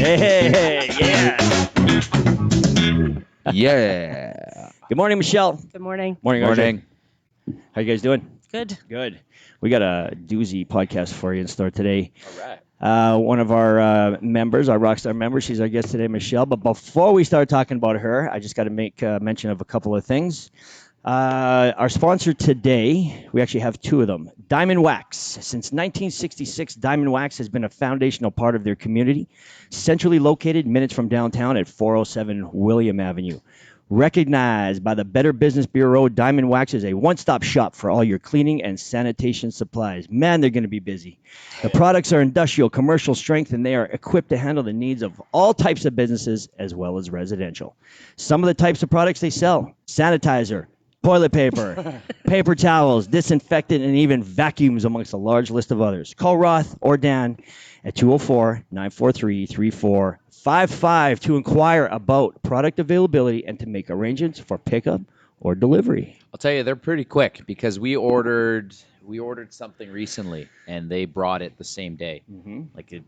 Hey, yeah. Yeah. Good morning, Michelle. Good morning. Morning, Morning. RJ. How you guys doing? Good. Good. We got a doozy podcast for you in store today. All right. One of our members, our Rockstar member, she's our guest today, Michelle. But before we start talking about her, I just got to make mention of a couple of things. Our sponsor today, we actually have two of them. Diamond Wax. Since 1966, Diamond Wax has been a foundational part of their community. Centrally located, minutes from downtown at 407 William Avenue. Recognized by the Better Business Bureau, Diamond Wax is a one-stop shop for all your cleaning and sanitation supplies. Man, they're going to be busy. The products are industrial, commercial strength, and they are equipped to handle the needs of all types of businesses as well as residential. Some of the types of products they sell: sanitizer, toilet paper, paper towels, disinfectant, and even vacuums, amongst a large list of others. Call Roth or Dan at 204-943-3455 to inquire about product availability and to make arrangements for pickup or delivery. I'll tell you, they're pretty quick because we ordered something recently and they brought it the same day. Mm-hmm. Like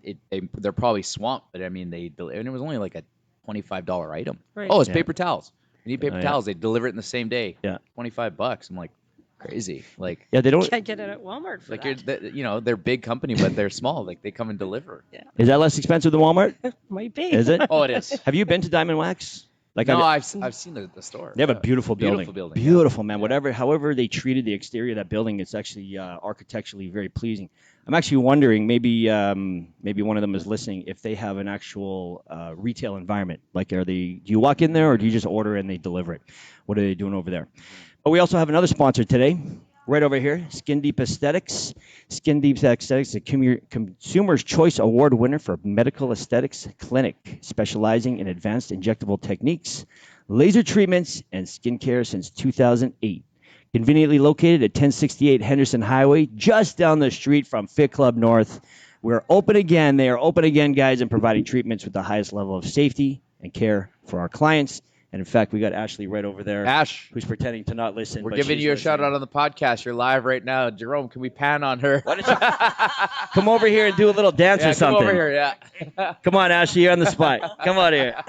they're probably swamped, but I mean and it was only like a $25 item. Right. Oh, it's Yeah. paper towels. You need paper Oh, yeah. towels. They deliver it in the same day. Yeah. $25. I'm like, crazy. Like Yeah, they don't. Can't get it at Walmart for that. they're a big company, but they're small. Like they come and deliver. Is that less expensive than Walmart? Might be. Is it? Oh, it is. Have you been to Diamond Wax? Like, No, I've seen the store. They have a Yeah. beautiful building. Beautiful, Beautiful, man. Yeah. However they treated the exterior of that building, it's actually architecturally very pleasing. I'm actually wondering, maybe one of them is listening, if they have an actual retail environment. Like, do you walk in there or do you just order and they deliver it? What are they doing over there? But we also have another sponsor today, right over here, Skin Deep Aesthetics. Skin Deep Aesthetics is a Consumer's Choice Award winner for medical aesthetics clinic, specializing in advanced injectable techniques, laser treatments, and skincare since 2008. Conveniently located at 1068 Henderson Highway, just down the street from Fit Club North. We're open again. They are open again, guys, and providing treatments with the highest level of safety and care for our clients. And in fact, we got Ashley right over there, Ash, who's pretending to not listen. we're but giving she's you a listening. shout out on the podcast. You're live right now. Jerome, can we pan on her? Why don't you come over here and do a little dance or something? Come over here, yeah. Come on, Ashley, you're on the spot. Come on here.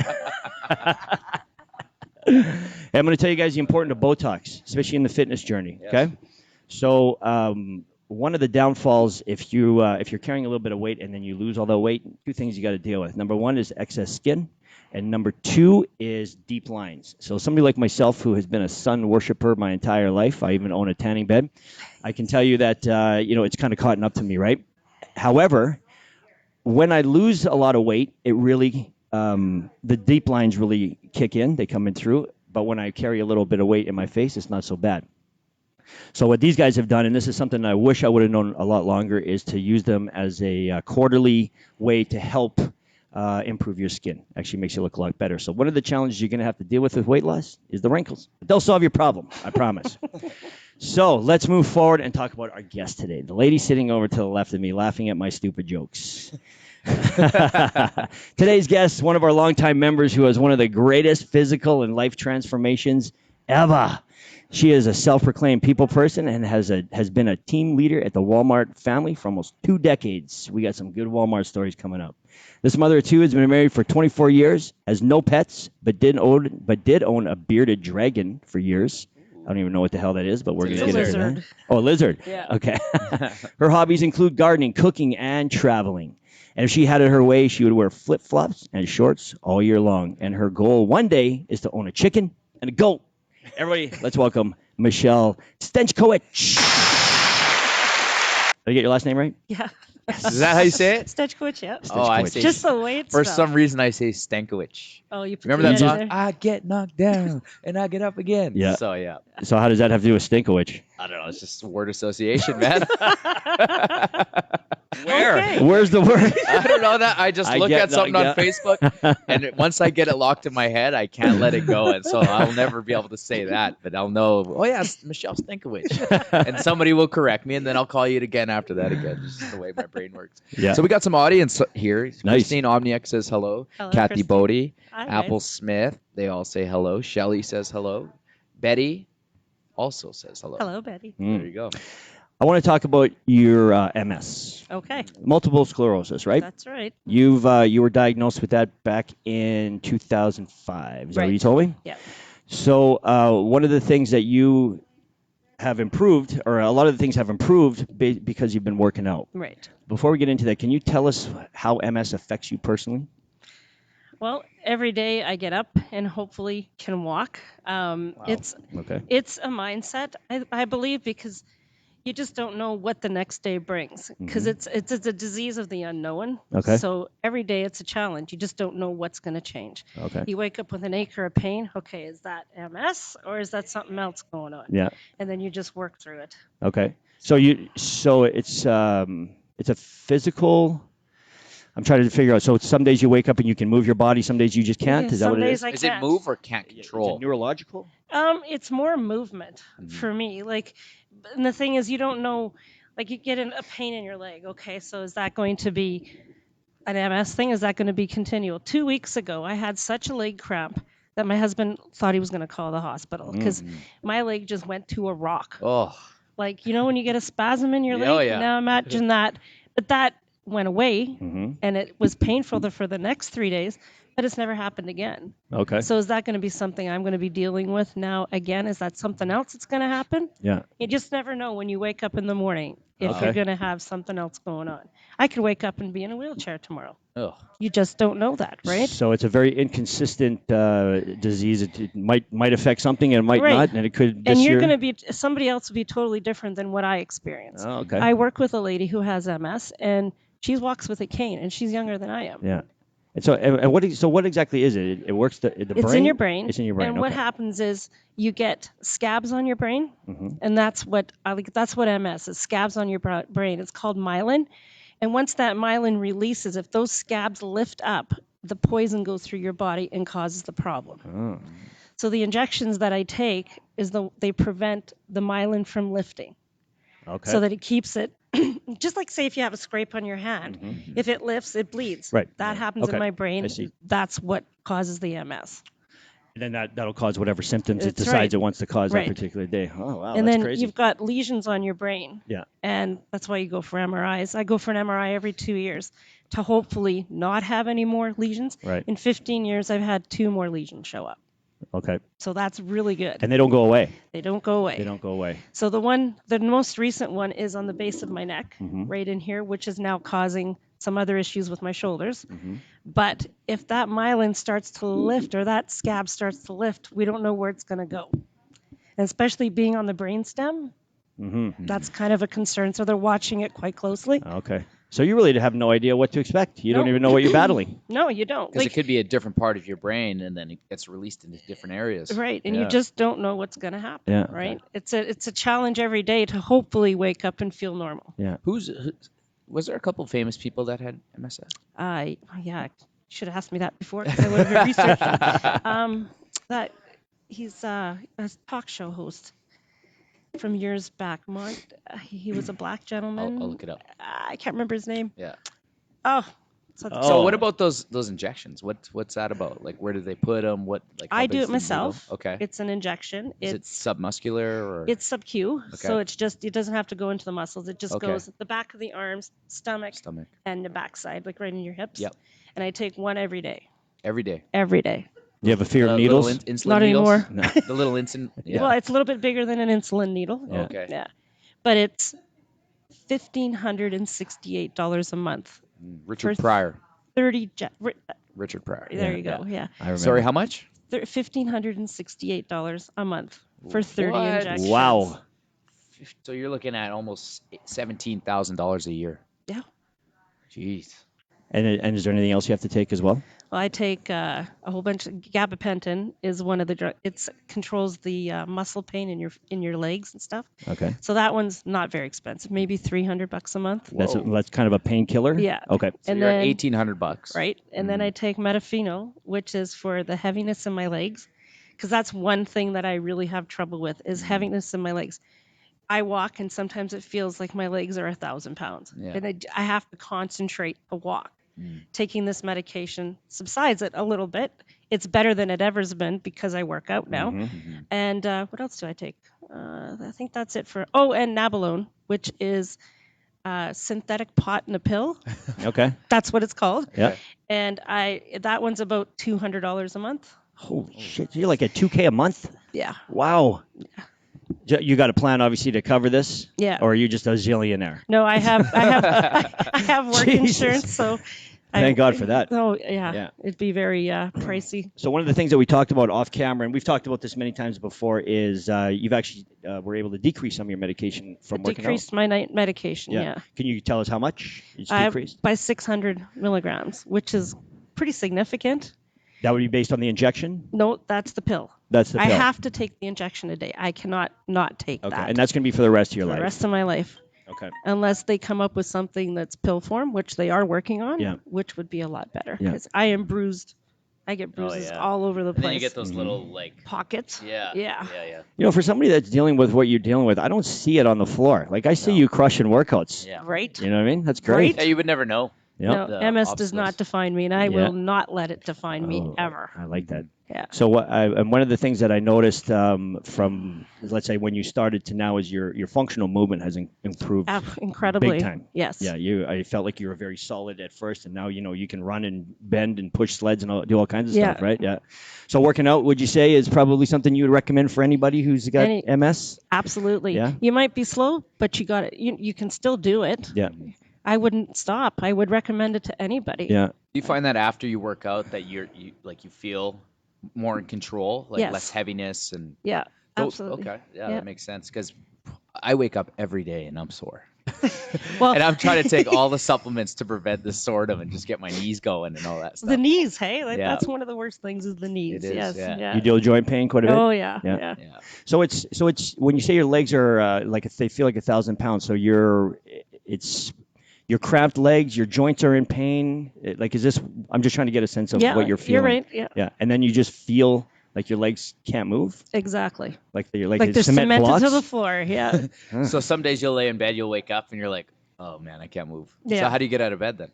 Hey, I'm going to tell you guys the importance of Botox, especially in the fitness journey. Yes. Okay, so one of the downfalls, if you're carrying a little bit of weight and then you lose all that weight, two things you got to deal with. Number one is excess skin, and number two is deep lines. So somebody like myself, who has been a sun worshiper my entire life, I even own a tanning bed. I can tell you that it's kind of caught up to me, right? However, when I lose a lot of weight, it really the deep lines really kick in. They come in through. But when I carry a little bit of weight in my face, it's not so bad. So what these guys have done, and this is something I wish I would have known a lot longer, is to use them as a quarterly way to help improve your skin. Actually makes you look a lot better. So one of the challenges you're going to have to deal with weight loss is the wrinkles. But they'll solve your problem, I promise. So let's move forward and talk about our guest today. The lady sitting over to the left of me laughing at my stupid jokes. Today's guest, one of our longtime members who has one of the greatest physical and life transformations ever. She is a self-proclaimed people person and has been a team leader at the Walmart family for almost 2 decades. We got some good Walmart stories coming up. This mother of two has been married for 24 years, has no pets, but did own a bearded dragon for years. I don't even know what the hell that is, but we're going to It's get a into that. lizard. Oh, a lizard. Yeah. Okay. Her hobbies include gardening, cooking, and traveling. And if she had it her way, she would wear flip-flops and shorts all year long. And her goal one day is to own a chicken and a goat. Everybody, let's welcome Michele Stenchkewich. Did I get your last name right? Yeah. Is that how you say it? Stenchkewich, yeah. Oh, I Stenchkewich. say. Just the way it's For spelled. some reason, I say Stenchkewich. Oh, you put Remember the that E in song? there. I get knocked down and I get up again. Yeah. So yeah, So how does that have to do with Stinkowich? I don't know. It's just word association, man. Where? Okay. Where's the word? I don't know that. I just I look get at something on knocked Facebook, and once I get it locked in my head, I can't let it go, and so I'll never be able to say that. But I'll know. Oh yeah, it's Michele Stenchkewich, and somebody will correct me, and then I'll call you again after that again. Just the way my brain works. Yeah. So we got some audience here. Nice. Christine Omniak says hello. Hello, Kathy Christine. Bodie, Hi, Apple guys. Smith, they all say hello. Shelly says hello. Betty also says hello. Hello, Betty. There you go. I want to talk about your MS, Okay, multiple sclerosis, right? that's right. You were diagnosed with that back in 2005. Is that what you Right. told me? Yeah. So one of the things that you have improved, or a lot of the things have improved because you've been working out. Right. Before we get into that, can you tell us how MS affects you personally? Well, every day I get up and hopefully can walk. It's Okay. it's a mindset, I believe, because you just don't know what the next day brings. Because it's a disease of the unknown. Okay. So every day it's a challenge. You just don't know what's going to change. Okay. You wake up with an ache or a pain. Okay, is that MS or is that something else going on? Yeah. And then you just work through it. Okay. So it's a physical. I'm trying to figure out. So some days you wake up and you can move your body. Some days you just can't. Yeah, Is that some what it days is? I Is it can't. move or can't Is control? it neurological? It's more movement for me. Like, and the thing is, you don't know. Like, you get a pain in your leg. Okay, so is that going to be an MS thing? Is that going to be continual? 2 weeks ago, I had such a leg cramp that my husband thought he was going to call the hospital because my leg just went to a rock. Oh, Like, when you get a spasm in your leg. Oh, yeah. Now imagine that, but that went away, Mm-hmm. and it was painful for the next 3 days. But it's never happened again. Okay. So is that going to be something I'm going to be dealing with now again? Is that something else that's going to happen? Yeah. You just never know when you wake up in the morning if Okay. you're going to have something else going on. I could wake up and be in a wheelchair tomorrow. oh. You just don't know that, right? So it's a very inconsistent disease. It might affect something and it might Right. not, and it could. This And you're year. going to be, somebody else will be totally different than what I experience. Oh, okay. I work with a lady who has MS, and she walks with a cane, and she's younger than I am. Yeah. And so what exactly is it? It works the brain. It's in your brain. It's in your brain. And what okay. happens is you get scabs on your brain, Mhm. and that's what MS is. Scabs on your brain. It's called myelin, and once that myelin releases, if those scabs lift up, the poison goes through your body and causes the problem. Oh. So the injections that I take they prevent the myelin from lifting, Okay. so that it keeps it. Just like, say, if you have a scrape on your hand, if it lifts, it bleeds. Right. That happens Okay. in my brain. I see. That's what causes the MS. And then that'll cause whatever symptoms it That's decides right. it wants to cause Right. that particular day. Oh wow, And that's then crazy. you've got lesions on your brain. Yeah. And that's why you go for MRIs. I go for an MRI every 2 years to hopefully not have any more lesions. Right. In 15 years, I've had 2 more lesions show up. Okay. So that's really good. And they don't go away. They don't go away. They don't go away. So the most recent one is on the base of my neck, right in here, which is now causing some other issues with my shoulders. But if that myelin starts to lift or that scab starts to lift, we don't know where it's going to go. And especially being on the brainstem, that's kind of a concern. So they're watching it quite closely. Okay. So you really have no idea what to expect. You don't Nope. even know what you're battling. No, you don't. Because it could be a different part of your brain, and then it gets released into different areas. Right, and Yeah. you just don't know what's going to happen. Yeah. Right. It's a challenge every day to hopefully wake up and feel normal. Yeah. Was there a couple of famous people that had MSS? Yeah, should have asked me that before because I would have researched it. That he's a talk show host from years back. He was a black gentleman. I'll look it up. I can't remember his name. Yeah. Oh. So Oh. what about those injections? What's that about? Like, where do they put them? What? Like, how I big's do the it myself. needle? Okay. It's an injection. Is it submuscular or? It's sub-Q, so Okay. it doesn't have to go into the muscles. It just Okay. goes at the back of the arms, stomach, Stomach. and the backside, like right in your hips. Yep. And I take one every day. Every day. Every day. Do you have a fear of Little needles? insulin Not needles? anymore. No. The little insulin. Yeah. Well, it's a little bit bigger than an insulin needle. Yeah. Okay. Yeah. But it's $1,568 a month. Richard for Pryor. 30 Richard Pryor. There you go. Yeah. I remember. Sorry, how much? $1,568 a month for 30 What? injections. Wow. So you're looking at almost $17,000 a year. Yeah. Jeez. And is there anything else you have to take as well? Well, I take a whole bunch of gabapentin is one of the drugs. It controls the muscle pain in your legs and stuff. Okay. So that one's not very expensive, maybe $300 a month. That's kind of a painkiller. Yeah. Okay. So And you're then- at $1,800. Right. And then I take metafenol, which is for the heaviness in my legs, because that's one thing that I really have trouble with is heaviness in my legs. I walk and sometimes it feels like my legs are 1,000 pounds, Yeah. and I have to concentrate to walk. Taking this medication subsides it a little bit. It's better than it ever's been because I work out now. And what else do I take? I think that's it for. Oh, and Nabalone, which is synthetic pot in a pill. Okay. That's what it's called. Yeah. And that one's about $200 a month. Holy shit! You're like at $2,000 a month. Yeah. Wow. You got a plan, obviously, to cover this. Yeah. Or are you just a zillionaire? No, I have I have work Jesus. insurance, so. Thank God for that. Oh yeah. Yeah. It'd be very pricey. So one of the things that we talked about off camera, and we've talked about this many times before, is you've actually were able to decrease some of your medication from working Decreased my night medication. out. Yeah. Can you tell us how much it's I decreased? by 600 milligrams, which is pretty significant. That would be based on the injection? No, that's the pill. That's the I pill. have to take the injection a day. I cannot not take Okay. that And that's going to be for the rest of your for life. the rest of my life. Okay. Unless they come up with something that's pill form, which they are working on, Yeah. which would be a lot better. Yeah. Because I am bruised. I get bruises yeah. all over the And place. then you get those little like. pockets. Yeah. Yeah. Yeah. You know, for somebody that's dealing with what you're dealing with, I don't see it on the floor. Like I see you crushing workouts. Yeah. Right? You know what I mean? That's great. Yeah, you would never know. Yep. No, The MS does not obstacles. define me, and I Yeah. will not let it define me Oh, ever. I like that. Yeah. So and one of the things that I noticed from, let's say, when you started to now is your functional movement has improved. Incredibly. Big time. Yes. Yeah, I felt like you were very solid at first, and now you can run and bend and push sleds and do all kinds of Yeah. stuff, right? Yeah. So working out, would you say, is probably something you would recommend for anybody who's got MS? Absolutely. Yeah. You might be slow, but you got it. You can still do it. Yeah. I wouldn't stop. I would recommend it to anybody. Yeah. Do you find that after you work out that you feel more in control, like Yes. less heaviness and Yeah. Oh, Absolutely. okay, yeah, Yeah. that makes sense because I wake up every day and I'm sore. Well, And I'm trying to take all the supplements to prevent this soreness and just get my knees going and all that stuff. the knees, hey, Yeah. that's one of the worst things is the knees. It is, yes. yeah. You deal with joint pain quite a bit? Oh yeah. Yeah. Yeah. Yeah. So it's when you say your legs are like if they feel like 1,000 pounds, so it's your cramped legs, your joints are in pain. Like is this? I'm just trying to get a sense of Yeah, what you're feeling. you're right. Yeah. Yeah, and then you just feel like your legs can't move, Exactly. like they're Like they're cement cemented blocks. to the floor. Yeah. So some days you'll lay in bed, you'll wake up and you're like, oh man, I can't move. Yeah. So how do you get out of bed then?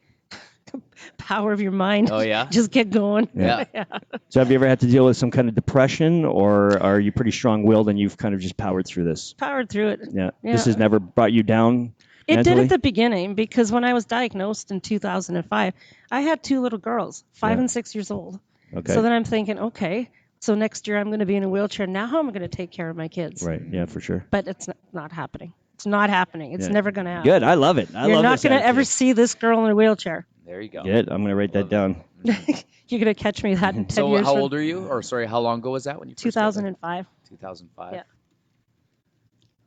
Power of your mind. Oh yeah. Just get going. Yeah. So have you ever had to deal with some kind of depression, or are you pretty strong-willed and you've kind of just powered through this? Powered through it. Yeah. Yeah. This has never brought you down. It did mentally? at the beginning because when I was diagnosed in 2005, I had two little girls, 5 Yeah. and 6 years old. Okay. So then I'm thinking, okay, so next year I'm going to be in a wheelchair. Now how am I going to take care of my kids? Right. Yeah, for sure. But it's not happening. It's not happening. It's Yeah. never going to happen. Good. I love it. I You're love not this going to ever attitude. see this girl in a wheelchair. There you go. Good. I'm gonna write that down. You're going to catch me that in 10 So years. how from old are you? Or sorry, how long ago was that when you first started? 2005. 2005. Yeah.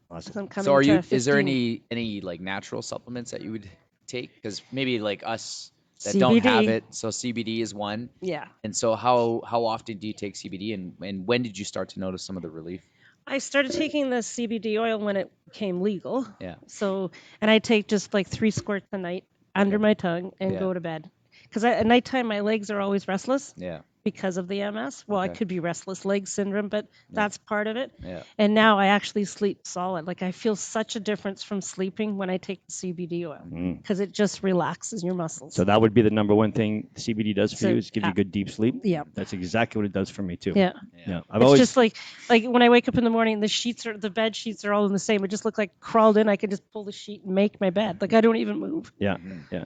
Awesome. So I'm coming So are you? to Is there 15. any like natural supplements that you would take? Because maybe like us that don't have CBD. it. So CBD is one. Yeah. And so how often do you take CBD and when did you start to notice some of the relief? I started taking the CBD oil when it became legal. Yeah. So, and I take just like 3 squirts a night under my tongue and Yeah. go to bed. Because at nighttime, my legs are always restless Yeah. because of the MS. Well, I Okay. could be restless leg syndrome, but that's part of it. Yeah. And now I actually sleep solid. Like I feel such a difference from sleeping when I take the CBD oil because it just relaxes your muscles. So that would be the number one thing CBD does for So, you is give you good deep sleep. yeah. That's exactly what it does for me too. Yeah. Yeah. I've It's always just like when I wake up in the morning, the bed sheets are all in the same. It just looks like crawled in. I can just pull the sheet and make my bed. Like I don't even move. yeah.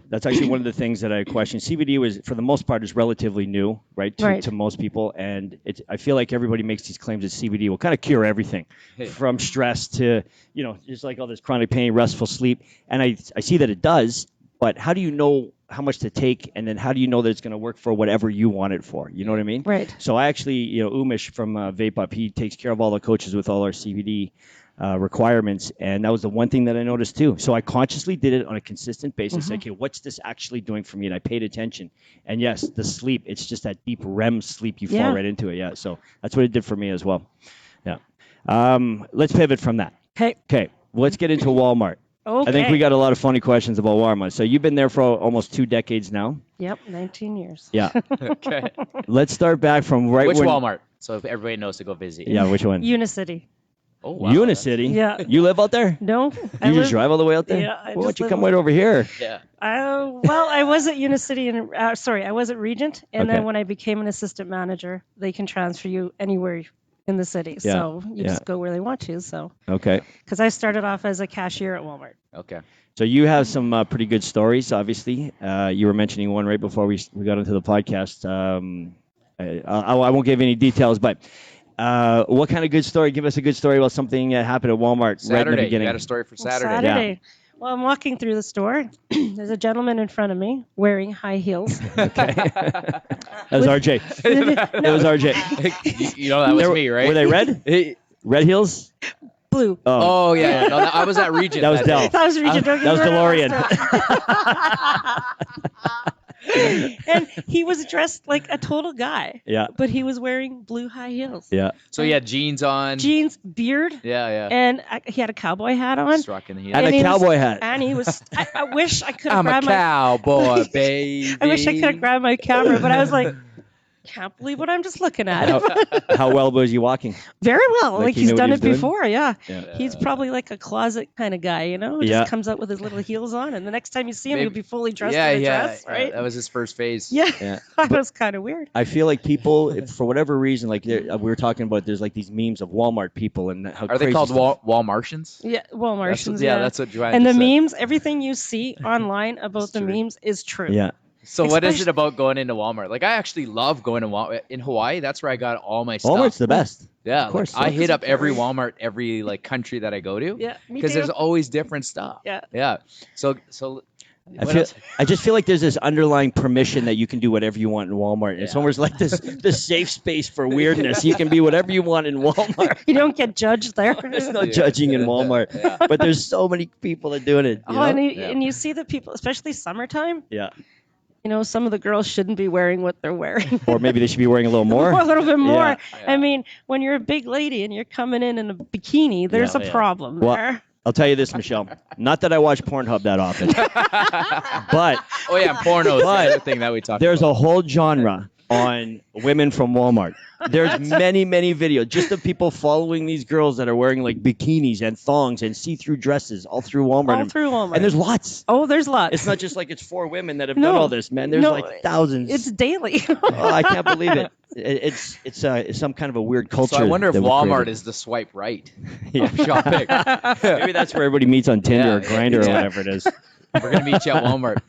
That's actually one of the things that I question. CBD was for the most part is relatively new, right? Right. To most people, and I feel like everybody makes these claims that CBD will kind of cure everything, from stress to just like all this chronic pain, restful sleep, and I see that it does. But how do you know how much to take, and then how do you know that it's going to work for whatever you want it for? You know what I mean? Right. So I actually, Umesh from Vape Up, he takes care of all the coaches with all our CBD requirements, and that was the one thing that I noticed too. So I consciously did it on a consistent basis. Okay, what's this actually doing for me? And I paid attention. And yes, the sleep, it's just that deep REM sleep. You fall Yeah. right into it. Yeah. So that's what it did for me as well. Yeah. Let's pivot from that. Okay. Okay. Let's get into Walmart. Okay. I think we got a lot of funny questions about Walmart. So you've been there for almost 2 decades now. Yep, 19 years. Yeah. Okay. Let's start back from right Which when. Walmart? So if everybody knows to go visit. Yeah, which one? Unicity. Oh wow. Unicity. Yeah. You live out there? No. You just drive all the way out there? Yeah, I Why just don't you live come out- right over here? Yeah. Well, I was at Unicity and I was at Regent, and Okay. then when I became an assistant manager, they can transfer you anywhere in the city. Yeah. So you just go where they want to. So Okay. because I started off as a cashier at Walmart. Okay. So you have some pretty good stories, obviously. You were mentioning one right before we got into the podcast. I won't give any details, but what kind of good story? Give us a good story about something that happened at Walmart Saturday. right in the beginning. You got a story for Well, Saturday. Yeah. Well, I'm walking through the store. There's a gentleman in front of me wearing high heels. Okay. That was RJ. That was RJ. you know that was me, right? Were they red? Red heels? Blue. Oh yeah. No, I was at Regent. That was Dell. That was Regent. That was DeLorean. And he was dressed like a total guy. Yeah. But he was wearing blue high heels. Yeah. So he had jeans on. Jeans, beard. Yeah. And he had a cowboy hat on. Struck in the And head. a cowboy hat. And he was. I wish I could have I'm a grabbed my. cowboy, baby. I wish I could have grabbed my camera, but I was like, can't believe what I'm just looking at. How well was you walking? Very well. Like Like he he's knew what done he it was doing? before. Yeah. Yeah. He's probably like a closet kind of guy, you know? Who Yeah. just comes out with his little heels on, and the next time you see him, Maybe- he'll be fully dressed Yeah, in a yeah. dress, right? That was his first phase. Yeah. Yeah. That was kind of weird. I feel like people, for whatever reason, like we were talking about, there's like these memes of Walmart people and how Are they crazy called stuff- Walmartians? Yeah. Well, Martians. Yeah, Yeah. that's what Joanne And the just said. memes, everything you see online about It's the true. memes is true. Yeah. So what is Especially- it about going into Walmart? Like I actually love going to Walmart in Hawaii. That's where I got all my stuff. Walmart's the best. Yeah, of course. I Yeah. hit up every Walmart, every like country that I go to. Yeah. Me Because too. there's always different stuff. Yeah. Yeah. So I just feel like there's this underlying permission that you can do whatever you want in Walmart. It's Yeah. almost like this safe space for weirdness. You can be whatever you want in Walmart. You don't get judged there. There's no judging in Walmart. Yeah. But there's so many people that are doing it. You know? And you see the people, especially summertime, Yeah. you know, some of the girls shouldn't be wearing what they're wearing. Or maybe they should be wearing a little more. a little bit more. Yeah. I mean, when you're a big lady and you're coming in a bikini, there's Yeah. a problem Well, there. I'll tell you this, Michelle. Not that I watch Pornhub that often, but Oh yeah, porno is the But other thing that we talked there's about. a whole genre on women from Walmart. There's many videos just of people following these girls that are wearing like bikinis and thongs and see-through dresses all through Walmart. All through Walmart. And there's lots. Oh, there's lots. It's not just like it's for women that have No. done all this, man. There's No, like thousands. It's daily. Oh, I can't believe it. It's some kind of a weird culture. So I wonder if that we're Walmart creating. is the swipe right Yeah. of shopping. Maybe that's where everybody meets on Tinder Yeah, or Grindr or yeah. whatever it is. We're gonna meet you at Walmart.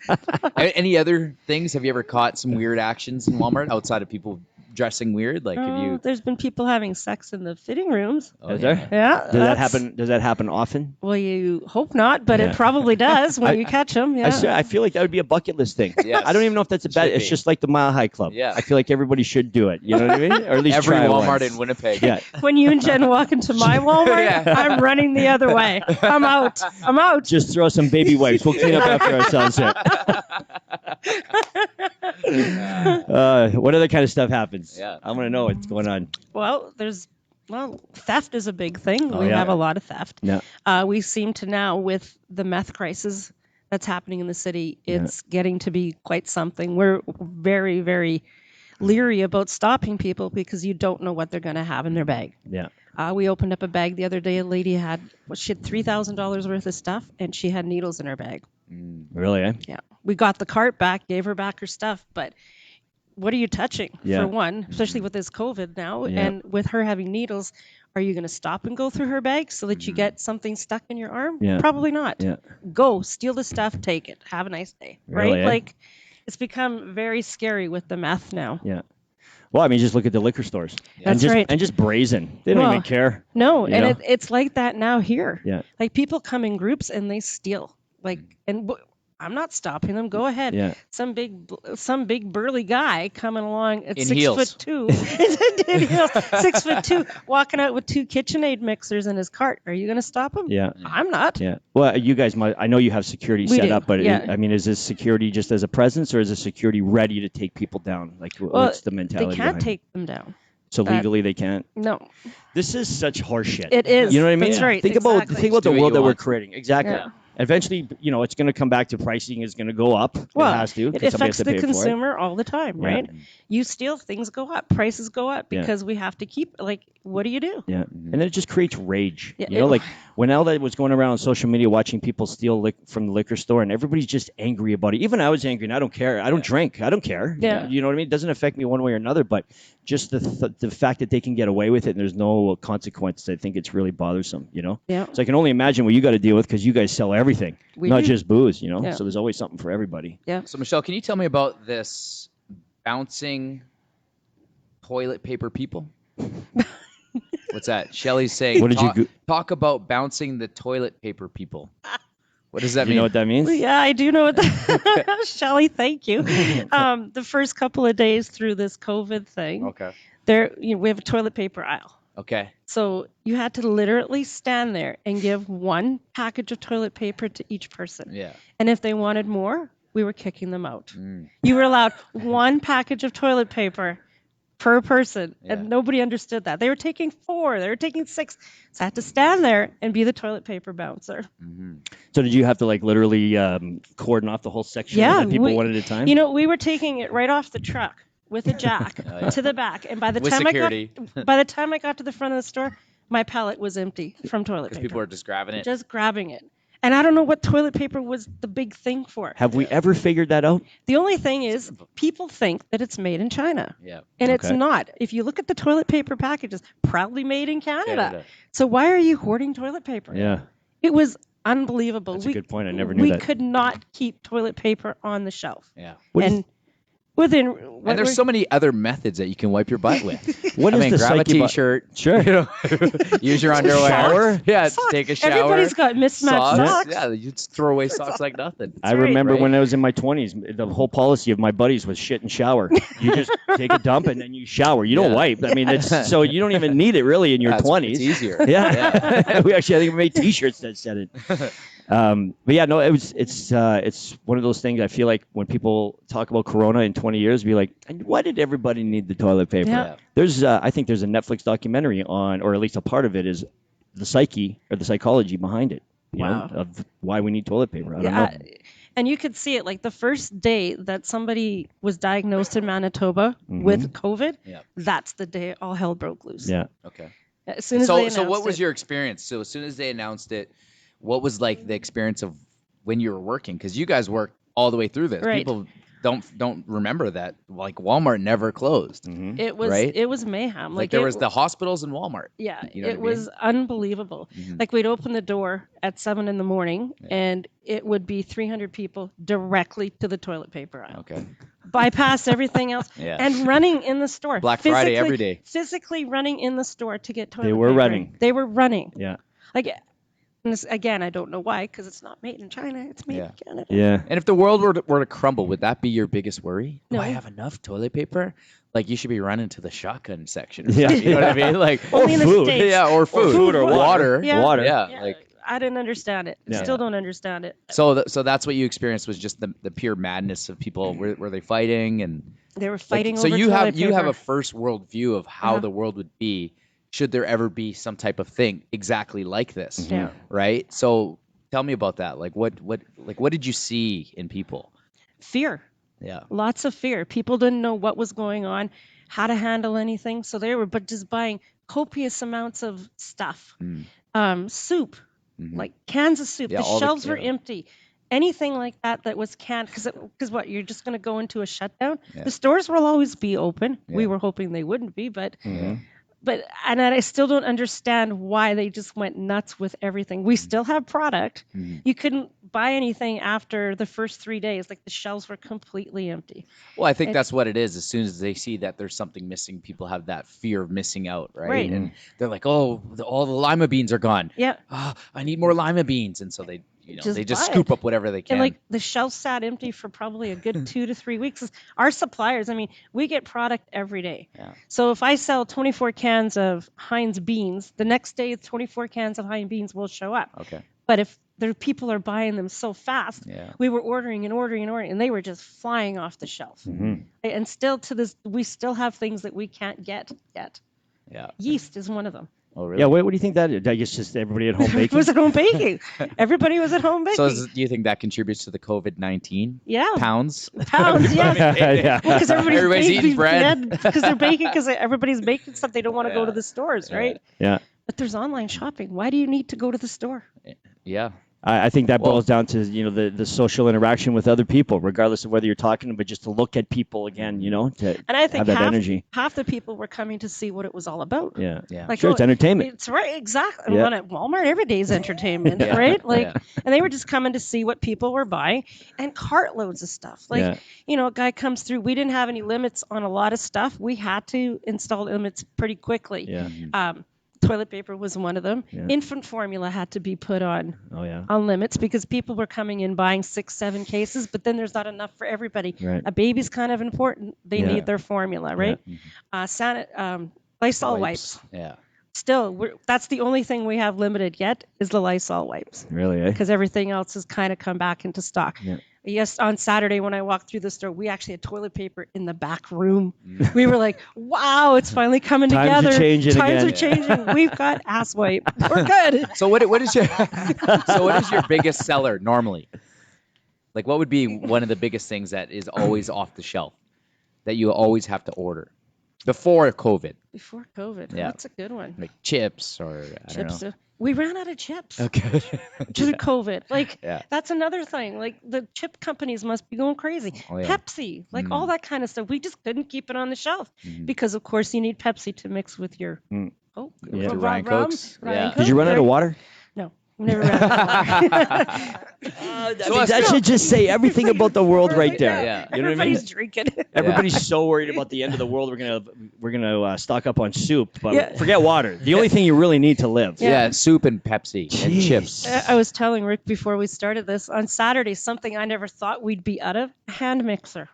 Any other things? Have you ever caught some weird actions in Walmart outside of people dressing weird? Like, have you? There's been people having sex in the fitting rooms. Oh, Is yeah. there? Yeah. Does that that's- happen? Does that happen often? Well, you hope not, but Yeah. it probably does when you catch them. Yeah. I feel like that would be a bucket list thing. Yes. I don't even know if that's a bad. Should It's be. just like the Mile High Club. Yeah. I feel like everybody should do it. You know what I mean? Or at least Every try it Walmart once. in Winnipeg. Yeah. When you and Jen walk into my Walmart, Yeah. I'm running the other way. I'm out. I'm out. Just throw some baby wipes. We'll clean up after ourselves here. What other kind of stuff happens? Yeah. I want to know what's going on. Well, theft is a big thing. Oh, We yeah. have a lot of theft. Yeah. We seem to now, with the meth crisis that's happening in the city, it's getting to be quite something. We're very, very leery about stopping people because you don't know what they're going to have in their bag. Yeah. We opened up a bag the other day. A lady had $3,000 worth of stuff, and she had needles in her bag. Really? Eh? Yeah. We got the cart back, gave her back her stuff, but what are you touching, Yeah. for one, especially with this COVID now, Yeah. and with her having needles? Are you going to stop and go through her bag so that you get something stuck in your arm? Yeah. Probably not. Yeah. Go, steal the stuff, take it. Have a nice day. Really, Right? eh? Like, it's become very scary with the meth now. Yeah. Well, I mean, just look at the liquor stores. And That's just, right. And just brazen. They don't Well, even care. No, You and know? it's like that now here. Yeah. Like, people come in groups and they steal. Like, and I'm not stopping them. Go ahead. Yeah. Some big burly guy coming along at In 6'2", in heels, 6'2", walking out with 2 KitchenAid mixers in his cart. Are you going to stop him? Yeah. I'm not. Yeah. Well, you guys might. I know you have security We set do, up, but yeah. I mean, is this security just as a presence, or is the security ready to take people down? Like, what's the mentality? They can't behind it? take them down. So legally, they can't. No, This is such horseshit. it is. You know what I mean? That's right. Think exactly. about the Do what world you that we're want. creating. Exactly. Yeah. Eventually, it's going to come back to pricing is going to go up. Well, it has to. it 'cause somebody has affects to the pay for it. consumer all the time, Yeah. right? You steal, things go up, prices go up Yeah. because we have to keep. Like, what do you do? Yeah. And then it just creates rage. Yeah, You know, it- like when all that was going around on social media, watching people steal from the liquor store, and everybody's just angry about it. Even I was angry, and I don't care. I don't drink. I don't care. Yeah. You know what I mean? It doesn't affect me one way or another, but just the fact that they can get away with it and there's no consequences, I think it's really bothersome, you know? Yeah. So I can only imagine what you got to deal with, because you guys sell everything, not just booze, you know? Yeah. So there's always something for everybody. Yeah. So Michelle, can you tell me about this bouncing toilet paper people? What's that? Shelly's saying, What did you talk about bouncing the toilet paper people. What does that You mean? know what that means? Yeah, I do know what that. Shelly, thank you. The first couple of days through this COVID thing, Okay. we have a toilet paper aisle. Okay. So you had to literally stand there and give one package of toilet paper to each person. Yeah. And if they wanted more, we were kicking them out. Mm. You were allowed one package of toilet paper per person, Yeah. and nobody understood that. They were taking 4, they were taking 6. So I had to stand there and be the toilet paper bouncer. Mm-hmm. So did you have to like literally cordon off the whole section Yeah, of people one at a time? You know, we were taking it right off the truck with a jack to the back, and by the With time security. by the time I got to the front of the store, my pallet was empty from toilet Because paper. people are just grabbing it. Just grabbing it. And I don't know what toilet paper was the big thing for. Have we ever figured that out? The only thing is, people think that it's made in China. Yeah. And it's Okay. not. If you look at the toilet paper packages, proudly made in Canada. Canada. So why are you hoarding toilet paper? Yeah. It was unbelievable. That's a good point. I never knew we that. could not keep toilet paper on the shelf. Yeah. What is- and within And there's so many other methods that you can wipe your butt with. What I is mean, the grab a psyche about- t-shirt. Sure. You know, use your underwear. Shower? Yeah, Socks. take a shower. Everybody's got mismatched socks. Yeah, you just throw away socks like nothing. I right. remember Right. when I was in my 20s, the whole policy of my buddies was shit and shower. You just take a dump and then you shower. You don't Yeah. wipe. I mean, it's so you don't even need it really in your 20s. It's easier. Yeah. We actually, I think we made T-shirts that said it. But yeah, no, it's one of those things. I feel like when people talk about Corona in 20 years, be like, why did everybody need the toilet paper? Yeah. There's, I think there's a Netflix documentary on, or at least a part of it is the psyche or the psychology behind it. You Wow. know, of why we need toilet paper. I don't know. And you could see it like the first day that somebody was diagnosed in Manitoba with COVID. Yeah. That's the day all hell broke loose. Yeah. Okay. As soon as they So announced what was it. your experience? So as soon as they announced it, what was like the experience of when you were working? Because you guys worked all the way through this. Right. People don't remember that. Like Walmart never closed. Mm-hmm. It was Right? it was mayhem. Like there was the hospitals and Walmart. Yeah, You know what it I was unbelievable. Mhm. Like we'd open the door at 7 a.m. and it would be 300 people directly to the toilet paper aisle. Okay. Bypass everything else Yeah. and running in the store. Black Friday Physically- every day. Physically running in the store to get toilet paper. were running. They were running. Yeah. Like, and this, again, I don't know why, because it's not made in China. It's made Yeah. in Canada. Yeah. And if the world were to crumble, would that be your biggest worry? No. Do I have enough toilet paper? Like you should be running to the shotgun section. Or Yeah. something, you know what I mean? Like Only in the food. States. yeah, or food, food or water. Yeah. Water. Yeah, Yeah, like I didn't understand it. Yeah. Still don't understand it. so that's what you experienced was just the pure madness of people. Were they fighting and They were like, fighting so over you toilet have you have paper. a first world view of how Uh-huh. the world would be should there ever be some type of thing exactly like this, Yeah. right? So tell me about that. Like what did you see in people? Fear. Yeah. Lots of fear. People didn't know what was going on, how to handle anything. So they were just buying copious amounts of stuff. Soup, Mhm. like cans of soup. Yeah, The all the- shelves were yeah. empty. Anything like that was canned. Because what, you're just going to go into a shutdown? Yeah. The stores will always be open. We Yeah. were hoping they wouldn't be, but Mhm. and I still don't understand why they just went nuts with everything. We still have product. Mhm. You couldn't buy anything after the first 3 days. Like the shelves were completely empty. Well, I think that's what it is. As soon as they see that there's something missing, people have that fear of missing out, right? Right. And they're like, "Oh, all the lima beans are gone. Yeah. Oh, I need more lima beans," and so they, Just they just buy scoop it. up whatever they can. And like the shelves sat empty for probably a good 2 to 3 weeks. Our suppliers, I mean, we get product every day. Yeah. So if I sell 24 cans of Heinz beans, the next day 24 cans of Heinz beans will show up. Okay. But if people are buying them so fast, Yeah. we were ordering and ordering and ordering, and they were just flying off the shelf. Mhm. And still to this, we still have things that we can't get yet. Yeah. Yeast is one of them. Oh, really? Yeah. What do you think that is? I guess just everybody at home It baking. was at home baking. Everybody was at home baking. So do you think that contributes to the COVID-19 yeah. pounds? Pounds, yeah. Yeah. Well, because Everybody's eating bread. Because they're baking, because everybody's baking stuff. They don't want to go Yeah. to the stores, Yeah. right? Yeah. But there's online shopping. Why do you need to go to the store? Yeah. I think that boils down to the social interaction with other people, regardless of whether you're talking to them, but just to look at people again, to And I think have that energy. half the people were coming to see what it was all about. Yeah, Like, sure, it's entertainment. It's right, exactly. Yeah. One at Walmart, every day's entertainment, right? Like, and they were just coming to see what people were buying, and cartloads of stuff. Like, a guy comes through. We didn't have any limits on a lot of stuff. We had to install limits pretty quickly. Yeah. Toilet paper was one of them. Yeah. Infant formula had to be put on limits because people were coming in buying 6, 7 cases, but then there's not enough for everybody. Right. A baby's kind of important. They need their formula, right? Lysol wipes. Yeah. Still, that's the only thing we have limited yet is the Lysol wipes. Really, eh? Because everything else has kind of come back into stock. Yeah. Yes, on Saturday when I walked through the store, we actually had toilet paper in the back room. We were like, wow, it's finally coming together. Times Are changing. We've got ass wipe. We're good. So what is your biggest seller normally? Like, what would be one of the biggest things that is always off the shelf that you always have to order before COVID? Before COVID. Yeah. That's a good one. Like chips or I don't know. We ran out of chips. Okay. Due to COVID. Like, that's another thing. Like, the chip companies must be going crazy. Oh, yeah. Pepsi, like all that kind of stuff. We just couldn't keep it on the shelf because, of course, you need Pepsi to mix with your Coke. Ryan Cokes. Ryan Did you run out of water? No. Never ran out of water. That should just say everything about the world right there. Yeah. You know what I mean? Everybody's drinking. Everybody's so worried about the end of the world. We're gonna stock up on soup, but forget water. The only thing you really need to live. Yeah, soup and Pepsi and Jeez. chips. I was telling Rick before we started this, on Saturday, something I never thought we'd be out of, a hand mixer.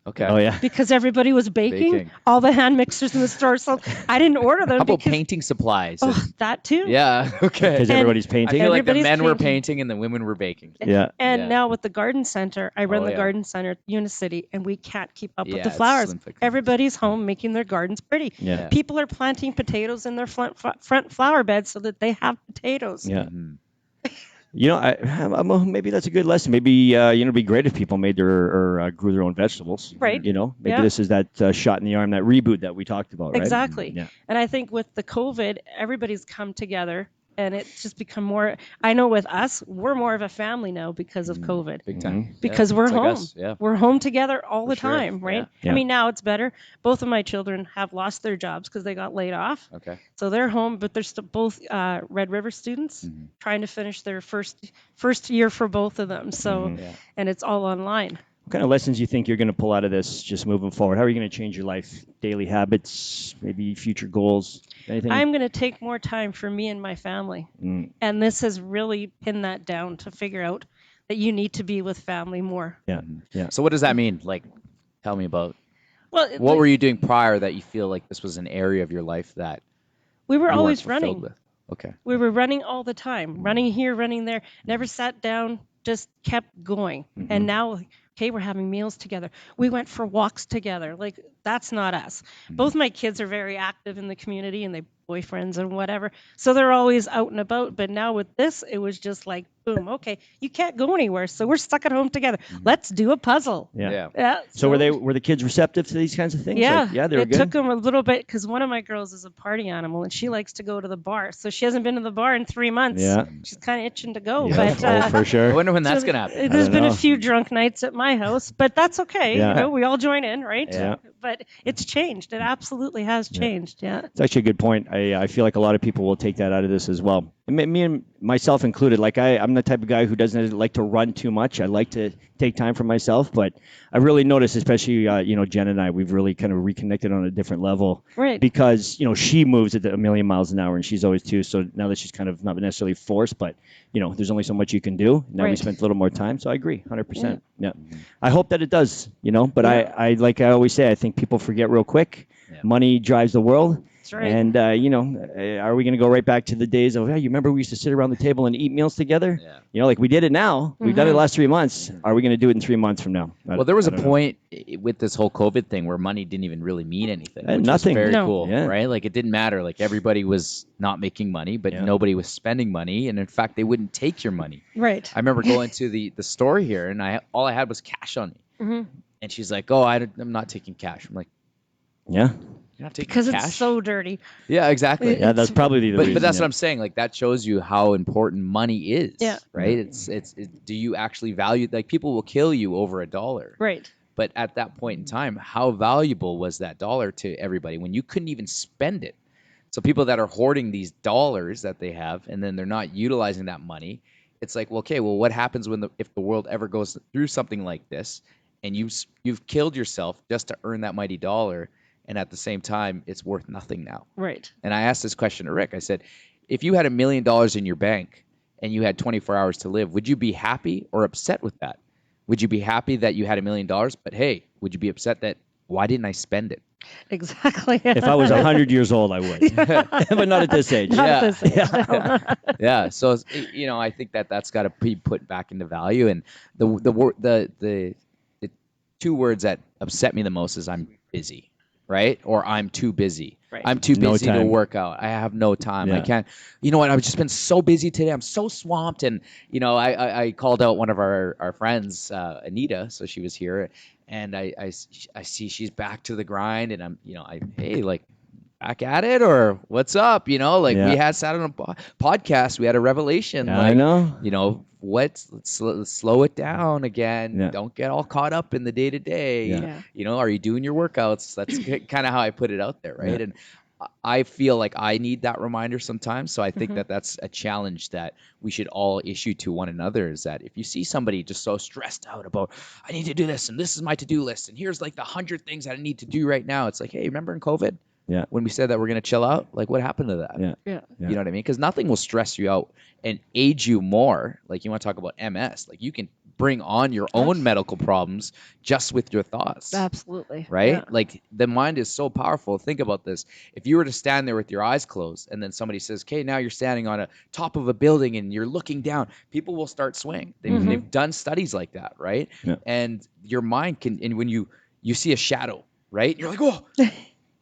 Okay. Oh yeah. Because everybody was baking. All the hand mixers in the store. So I didn't order them. How about painting supplies? Oh, that too. Yeah. Okay. Because everybody's I painting. feel like the Everybody's men were painting. painting and the women were baking. Yeah. And now with the garden center, I run Oh, the yeah. garden center at Unicity, and we can't keep up with Yeah, the it's flowers. slim pickings. Everybody's home making their gardens pretty. Yeah. People are planting potatoes in their front flower beds so that they have potatoes. Yeah. Maybe that's a good lesson. Maybe it'd be great if people made or grew their own vegetables. Right. Maybe this is that shot in the arm, that reboot that we talked about. Right? Exactly. Yeah. And I think with the COVID, everybody's come together. And it's just become more. I know with us, we're more of a family now because of COVID. Big time. Because Yeah, we're it's like home. us, yeah. We're home together all the sure. time, right? Yeah. I mean, now it's better. Both of my children have lost their jobs because they got laid off. Okay. So they're home, but they're still both Red River students trying to finish their first year for both of them. So, and it's all online. What kind of lessons do you think you're going to pull out of this just moving forward? How are you going to change your life, daily habits, maybe future goals? Anything? I'm going to take more time for me and my family. And this has really pinned that down to figure out that you need to be with family more. Yeah. Yeah. So what does that mean? Like, tell me about. Well, What were you doing prior that you feel like this was an area of your life that we were you always weren't fulfilled running. with? Okay. We were running all the time, running here, running there, never sat down, just kept going. And now, okay, we're having meals together. We went for walks together. Like, that's not us. Both my kids are very active in the community and they boyfriends and whatever. So they're always out and about. But now with this, it was just like, boom, okay, you can't go anywhere. So we're stuck at home together. Let's do a puzzle. Yeah. So were the kids receptive to these kinds of things? Yeah. Like, they were it good. took them a little bit because one of my girls is a party animal and she likes to go to the bar. So she hasn't been to the bar in 3 months. Yeah. She's kind of itching to go. Yeah. But For I sure. wonder when that's gonna happen. There's been know. a few drunk nights at my house, but that's okay. Yeah. We all join in, right? Yeah. But it's changed. It absolutely has changed. Yeah. It's actually a good point. I feel like a lot of people will take that out of this as well. Me and myself included. Like I'm the type of guy who doesn't like to run too much. I like to take time for myself, but I really noticed, especially Jen and I, we've really kind of reconnected on a different level. Right. Because she moves at a million miles an hour, and she's always too. So now that she's kind of not necessarily forced, but there's only so much you can do. Now we Right. spent a little more time, so I agree, 100%. Yeah. I hope that it does. But I like I always say, I think people forget real quick. Yeah. Money drives the world. That's right. And, are we going to go right back to the days of, you remember we used to sit around the table and eat meals together? Yeah. Like we did it now. We've done it the last 3 months. Are we going to do it in 3 months from now? Well, there was a a point with this whole COVID thing where money didn't even really mean anything. Which nothing. Was very No. cool, Yeah. right? Like it didn't matter. Like everybody was not making money, but nobody was spending money, and in fact, they wouldn't take your money. Right. I remember going to the store here, and all I had was cash on me, and she's like, "Oh, I'm not taking cash." I'm like, Yeah. You're not taking because cash. it's so dirty. Yeah, exactly. Yeah, that's probably the reason. But that's yeah. what I'm saying. Like that shows you how important money is. Yeah. Right. Do you actually value? Like people will kill you over $1. Right. But at that point in time, how valuable was that dollar to everybody when you couldn't even spend it? So people that are hoarding these dollars that they have, and then they're not utilizing that money, it's like, well, okay, well, what happens if the world ever goes through something like this, and you've killed yourself just to earn that mighty dollar, and at the same time, it's worth nothing now. Right. And I asked this question to Rick. I said, if you had $1 million in your bank and you had 24 hours to live, would you be happy or upset with that? Would you be happy that you had $1 million? But hey, would you be upset that why didn't I spend it? Exactly. If I was 100 years old, I would, but not at this age. Not Yeah. at this age, no. Yeah. So I think that's got to be put back into value. And the two words that upset me the most is I'm busy, right? Or I'm too busy. Right. I'm too No busy to time. work out. I have no time. I Yeah. can't. You know what? I've just been so busy today. I'm so swamped. And I called out one of our friends, Anita. So she was here, and I see she's back to the grind, and I'm hey, like, back at it, or what's up? Like Yeah. we had sat on a podcast, we had a revelation. Yeah, like, I know. let's slow it down again. Yeah. Don't get all caught up in the day to day. Yeah. Are you doing your workouts? That's kind of how I put it out there, right? Yeah. And I feel like I need that reminder sometimes. So I think that's a challenge that we should all issue to one another, is that if you see somebody just so stressed out about, I need to do this, and this is my to-do list, and here's like the 100 things that I need to do right now. It's like, hey, remember in COVID? Yeah. When we said that we're going to chill out, like what happened to that? Yeah. Yeah. You know what I mean? Because nothing will stress you out and age you more. Like you want to talk about MS, like you can bring on your own medical problems just with your thoughts. Absolutely. Right? Yeah. Like the mind is so powerful. Think about this. If you were to stand there with your eyes closed and then somebody says, okay, now you're standing on a top of a building and you're looking down, people will start swaying. They've done studies like that, right? Yeah. And your mind can, and when you see a shadow, right? You're like,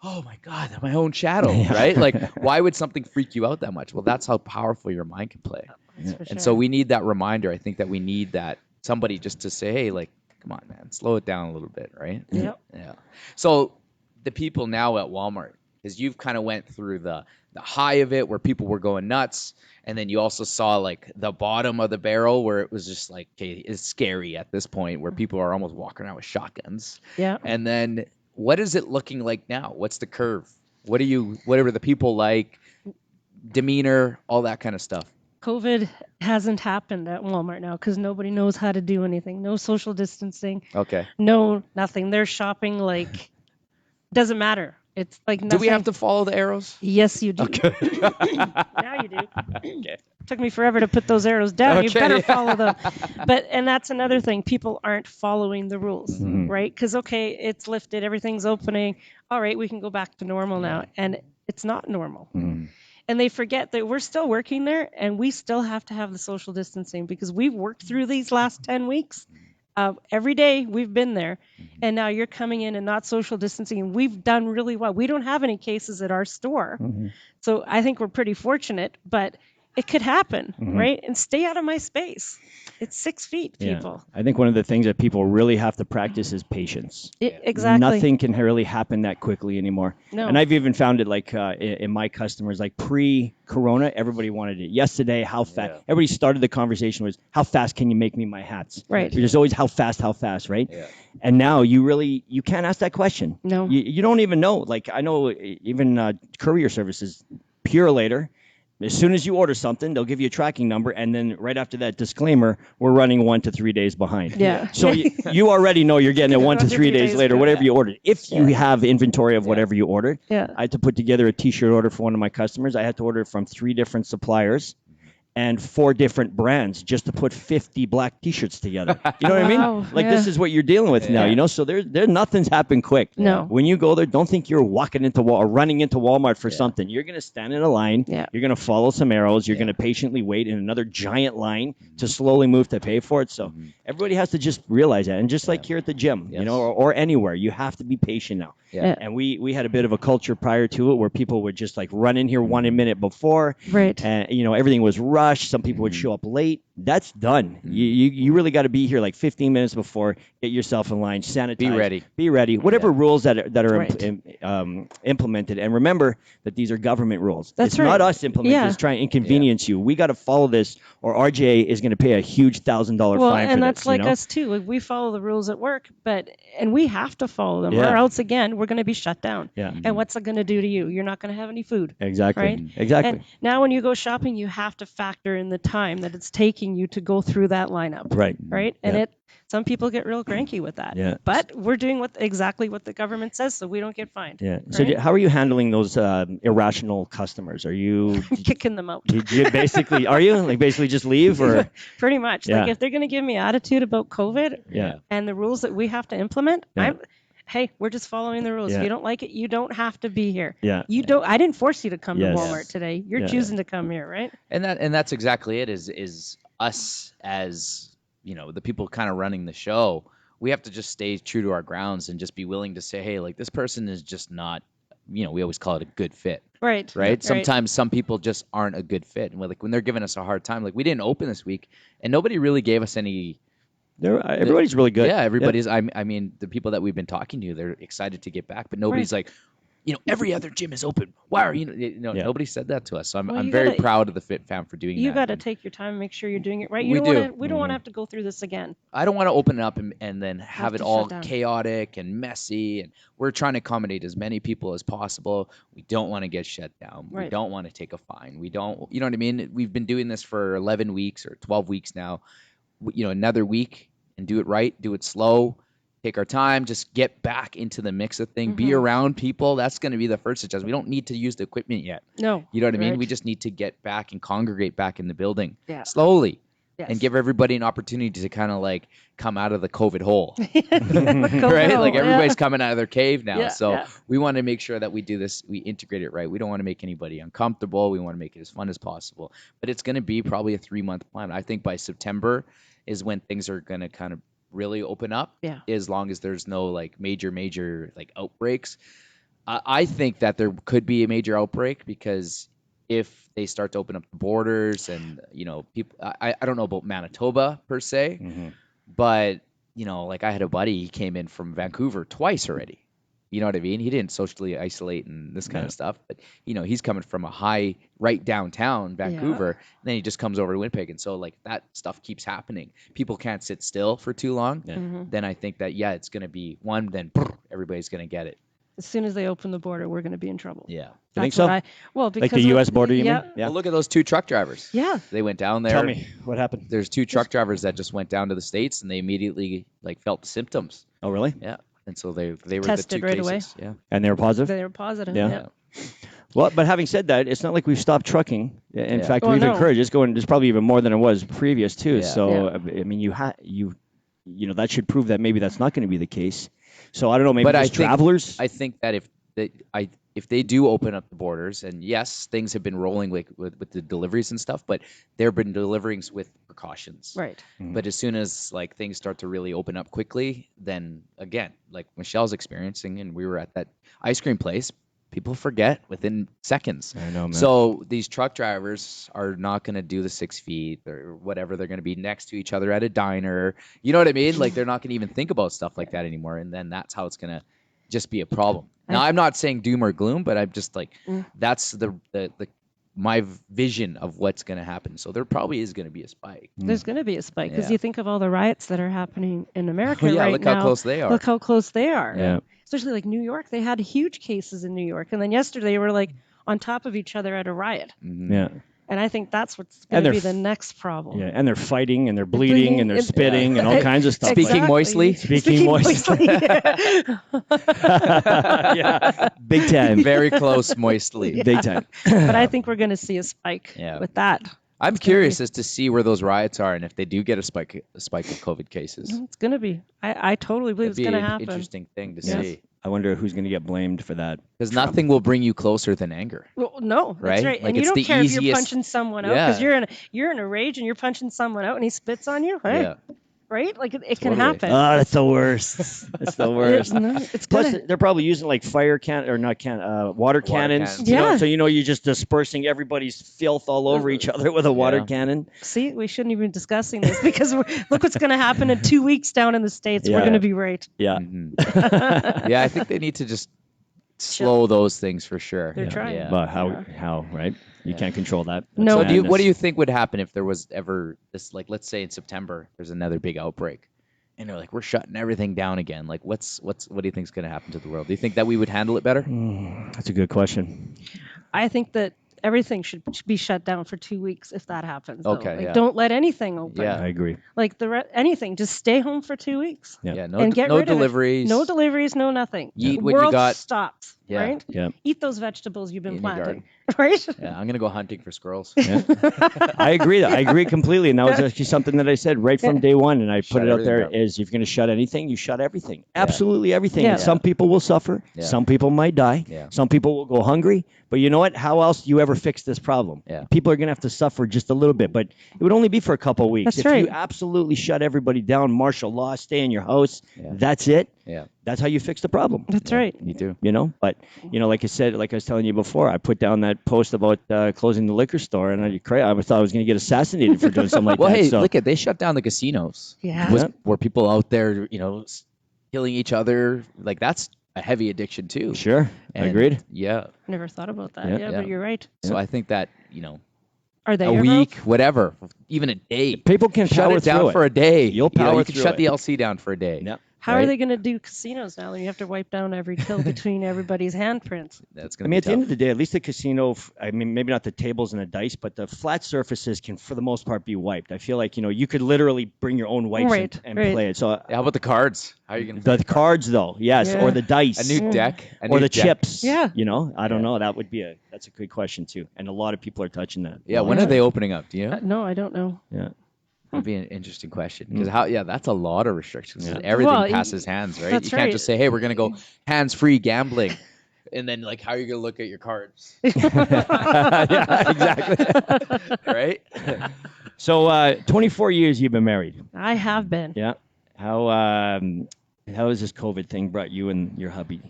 oh my God, my own shadow, right? Like, why would something freak you out that much? Well, that's how powerful your mind can play. That's for And sure. so we need that reminder. I think that we need that somebody just to say, hey, like, come on, man, slow it down a little bit, right? Yep. Yeah. So the people now at Walmart, because you've kind of went through the high of it where people were going nuts, and then you also saw like the bottom of the barrel where it was just like, okay, it's scary at this point where people are almost walking around with shotguns. Yeah. And then what is it looking like now? What's the curve? What are the people like? Demeanor, all that kind of stuff. COVID hasn't happened at Walmart now because nobody knows how to do anything. No social distancing. Okay. No, nothing. They're shopping like doesn't matter. It's like nothing. Do we have to follow the arrows? Yes, you do. Okay. Now you do. Okay. Took me forever to put those arrows down. You Okay, better yeah. follow them. And that's another thing. People aren't following the rules, right? Because, okay, it's lifted. Everything's opening. All right, we can go back to normal now. And it's not normal. And they forget that we're still working there and we still have to have the social distancing because we've worked through these last 10 weeks. Every day we've been there, and now you're coming in and not social distancing. We've done really well. We don't have any cases at our store. So I think we're pretty fortunate, but it could happen, right? And stay out of my space. It's 6 feet, people. I think one of the things that people really have to practice is patience. Exactly. Nothing can really happen that quickly anymore. No. And I've even found it like in my customers, like pre-corona, everybody wanted it yesterday. How fast? Yeah. Everybody started the conversation was, how fast can you make me my hats? Right. There's always how fast, right? Yeah. And now you can't ask that question. No. You don't even know. Like I know even courier services, Purelator. As soon as you order something, they'll give you a tracking number, and then right after that disclaimer, we're running 1 to 3 days behind. Yeah. So you already know you're getting it 1 to 3 days later, whatever you ordered. If you have inventory of whatever you ordered. Yeah. I had to put together a T-shirt order for one of my customers. I had to order it from 3 different suppliers and 4 different brands just to put 50 black T-shirts together. You know what I Wow, mean? Like this is what you're dealing with now, you know? So there's nothing's happened quick. No. When you go there, don't think you're walking into or running into Walmart for something. You're going to stand in a line. Yeah. You're going to follow some arrows. You're going to patiently wait in another giant line to slowly move to pay for it. So everybody has to just realize that. And just like here at the gym, you know, or anywhere, you have to be patient now. Yeah. And we had a bit of a culture prior to it where people would just like run in here 1 minute before. Right. And, you know, everything was rushed. Some people would show up late. that's done. You really got to be here like 15 minutes before. Get yourself in line, sanitize. Be ready. Whatever rules that are Right. implemented, and remember that these are government rules. That's it's right. not us implementing. Just trying to inconvenience you. We got to follow this, or RJ is going to pay a huge $1,000 fine for this. And that's like us too. Like, we follow the rules at work, and we have to follow them, or else again we're going to be shut down. Yeah. And what's it going to do to you? You're not going to have any food. Exactly. Right? Exactly. And now when you go shopping, you have to factor in the time that it's taking you to go through that lineup. Right. Right. And some people get real cranky with that. Yeah. But we're doing exactly what the government says, so we don't get fined. Yeah. Right? So how are you handling those irrational customers? Are you kicking them out? you basically are you like basically just leave or pretty much? Yeah. Like if they're going to give me attitude about COVID and the rules that we have to implement, hey, we're just following the rules. If you don't like it, you don't have to be here. Yeah. I didn't force you to come to Yes. Walmart today. You're choosing to come here, right? And that's exactly it. Is us as the people kind of running the show. We have to just stay true to our grounds and just be willing to say, hey, like this person is just not. We always call it a good fit. Right. Sometimes some people just aren't a good fit, and when they're giving us a hard time, like we didn't open this week, and nobody really gave us any. Everybody's really good. Yeah, everybody's. I mean, the people that we've been talking to, they're excited to get back, but nobody's like, every other gym is open. Why are nobody said that to us. So I'm very proud of the Fit Fam for doing that. You got to take your time and make sure you're doing it right. We do. We don't want to have to go through this again. I don't want to open it up and then have it all shut down. chaotic and messy. And we're trying to accommodate as many people as possible. We don't want to get shut down. Right. We don't want to take a fine. We don't. You know what I mean? We've been doing this for 11 weeks or 12 weeks now. Another week and do it right. Do it slow. Take our time, just get back into the mix of things, be around people. That's going to be the first adjustment. We don't need to use the equipment yet. No. You know what I mean? We just need to get back and congregate back in the building slowly Yes. and give everybody an opportunity to kind of like come out of the COVID hole. COVID Right? hole, Like everybody's coming out of their cave now. Yeah, So yeah. we want to make sure that we do this, we integrate it right. We don't want to make anybody uncomfortable. We want to make it as fun as possible. But it's going to be probably a 3-month plan. I think by September is when things are going to kind of really open up, as long as there's no like major like outbreaks. I think that there could be a major outbreak because if they start to open up the borders and people, I don't know about Manitoba per se, but like I had a buddy, he came in from Vancouver twice already. You know what I mean? He didn't socially isolate and this kind of stuff, but he's coming from a high right downtown Vancouver, and then he just comes over to Winnipeg, and so like that stuff keeps happening. People can't sit still for too long. Then I think that it's going to be one. Then everybody's going to get it. As soon as they open the border, we're going to be in trouble. Yeah, you think so? Because like the U.S. border, you mean? Yeah. Well, look at those 2 truck drivers. Yeah, they went down there. Tell me what happened. There's 2 truck drivers that just went down to the States, and they immediately like felt the symptoms. Oh, really? Yeah. And so they were tested the 2 right cases. away. Yeah. And they were positive? They were positive. Yeah. Well, but having said that, it's not like we've stopped trucking. In fact, we've no. encouraged. It's going. There's probably even more than it was previous too. Yeah. So I mean, you that should prove that maybe that's not going to be the case. So I don't know. Maybe But just travelers. I think that if they do open up the borders, and yes, things have been rolling with the deliveries and stuff, but there have been deliveries with precautions. Right. But as soon as like things start to really open up quickly, then again, like Michelle's experiencing, and we were at that ice cream place, people forget within seconds. I know, man. So these truck drivers are not going to do the 6 feet or whatever. They're going to be next to each other at a diner. You know what I mean? Like they're not going to even think about stuff like that anymore. And then that's how it's going to just be a problem. Now, I'm not saying doom or gloom, but I'm just like, that's the my vision of what's going to happen. So there probably is going to be a spike. There's going to be a spike because you think of all the riots that are happening in America right now. Look how close they are. Look how close they are. Yeah. Especially like New York. They had huge cases in New York. And then yesterday they were like on top of each other at a riot. Yeah. And I think that's what's going to be the next problem. Yeah, and they're fighting, and they're bleeding, and they're spitting, and all kinds of stuff. Speaking moistly. Speaking moistly. Yeah, big time. Very close, moistly. Big time. But I think we're going to see a spike with that. I'm curious as to see where those riots are and if they do get a spike of COVID cases. It's going to be. I totally believe it's going to happen. Interesting thing to see. I wonder who's going to get blamed for that. Because nothing will bring you closer than anger. Well, no, that's right. Like and you it's don't the care if you're easiest- punching someone out because you're in a rage and you're punching someone out and he spits on you. Hey, Yeah. right? Like it can Totally. happen. Oh, that's the worst. That's the worst. It's Plus, gonna, they're probably using like water cannons. cannons. Yeah. So you're just dispersing everybody's filth all over each other with a water Yeah. cannon. see, we shouldn't even be discussing this because look what's going to happen in 2 weeks down in the States. Yeah. We're going to be right. Yeah. Yeah, I think they need to just slow those things for sure. They're trying. Yeah. But how, right? You can't control that. No. So That's what do madness. you think would happen if there was ever this, like, let's say in September, there's another big outbreak, and they're like, we're shutting everything down again. Like, what do you think is going to happen to the world? Do you think that we would handle it better? That's a good question. I think that everything should be shut down for 2 weeks if that happens. though. Okay, Like, yeah. don't let anything open. Yeah. I agree. Like anything, just stay home for 2 weeks. Yeah. Yeah, And get no rid of it. deliveries. No deliveries, no nothing. You eat The what you world got. stops, Yeah. right? Yeah. Eat those vegetables you've been In your planting, right? Yeah, I'm gonna go hunting for squirrels. I agree. I agree completely. And that was actually something that I said right from day one. And I put Shut it out there everything is if you're going to shut anything, you shut everything. Absolutely everything. Yeah. And some people will suffer. Yeah. Some people might die. Yeah. Some people will go hungry. But you know what? How else do you ever fix this problem? Yeah. People are going to have to suffer just a little bit. But it would only be for a couple of weeks. That's if right. you absolutely shut everybody down, martial law, stay in your house, Yeah. that's it. Yeah, That's how you fix the problem. That's right. me too. You know, but like I said, like I was telling you before, I put down that post about closing the liquor store, and I thought I was going to get assassinated for doing something like Well, that. hey, so. look at they shut down the casinos. Yeah. Were people out there, killing each other? Like that's a heavy addiction too. Sure, And, agreed. Yeah. Never thought about that. Yeah. Yeah, Yeah. but you're right. So I think that Are they a your week, growth? whatever, even a day. People can Shut power it down through for a day. You'll You know, power you can through shut it. the LC down for a day. Yep. How right? are they going to do casinos now? You have to wipe down every till between everybody's handprints. That's I gonna mean, be at the end tough. of the day, at least the casino, I mean, maybe not the tables and the dice, but the flat surfaces can, for the most part, be wiped. I feel like, you could literally bring your own wipes Right, and right. play it. So How about the cards? How are you gonna the cards, though, yes, Yeah. or the dice. a new deck? A or new the deck. chips. Yeah. I don't Yeah. know. That's a good question, too. And a lot of people are touching that. Yeah, when are they opening up? Do you know? No, I don't know. Yeah. That'd be an interesting question because that's a lot of restrictions. Yeah. Everything Well, passes hands, right? that's You can't right. just say, "Hey, we're gonna go hands-free gambling," and then like, how are you gonna look at your cards, Yeah, exactly. right? So 24 years you've been married. I have been. Yeah. How has this COVID thing brought you and your hubby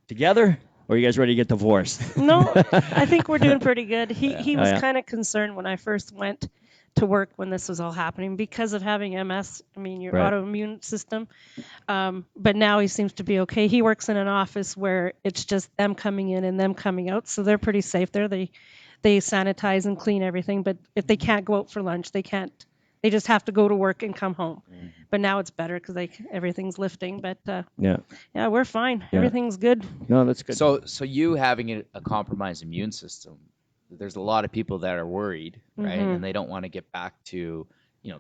together? Or are you guys ready to get divorced? No, I think we're doing pretty good. He was yeah. kind of concerned when I first went to work when this was all happening because of having MS. I mean, your Right. autoimmune system. But now he seems to be okay. He works in an office where it's just them coming in and them coming out, so they're pretty safe there. They sanitize and clean everything, but if they can't go out for lunch, they can't. They just have to go to work and come home. But now it's better because everything's lifting. But Yeah. yeah, we're fine. Yeah. Everything's good. No, that's good. So you having a compromised immune system, there's a lot of people that are worried, right? Mm-hmm. And they don't want to get back to,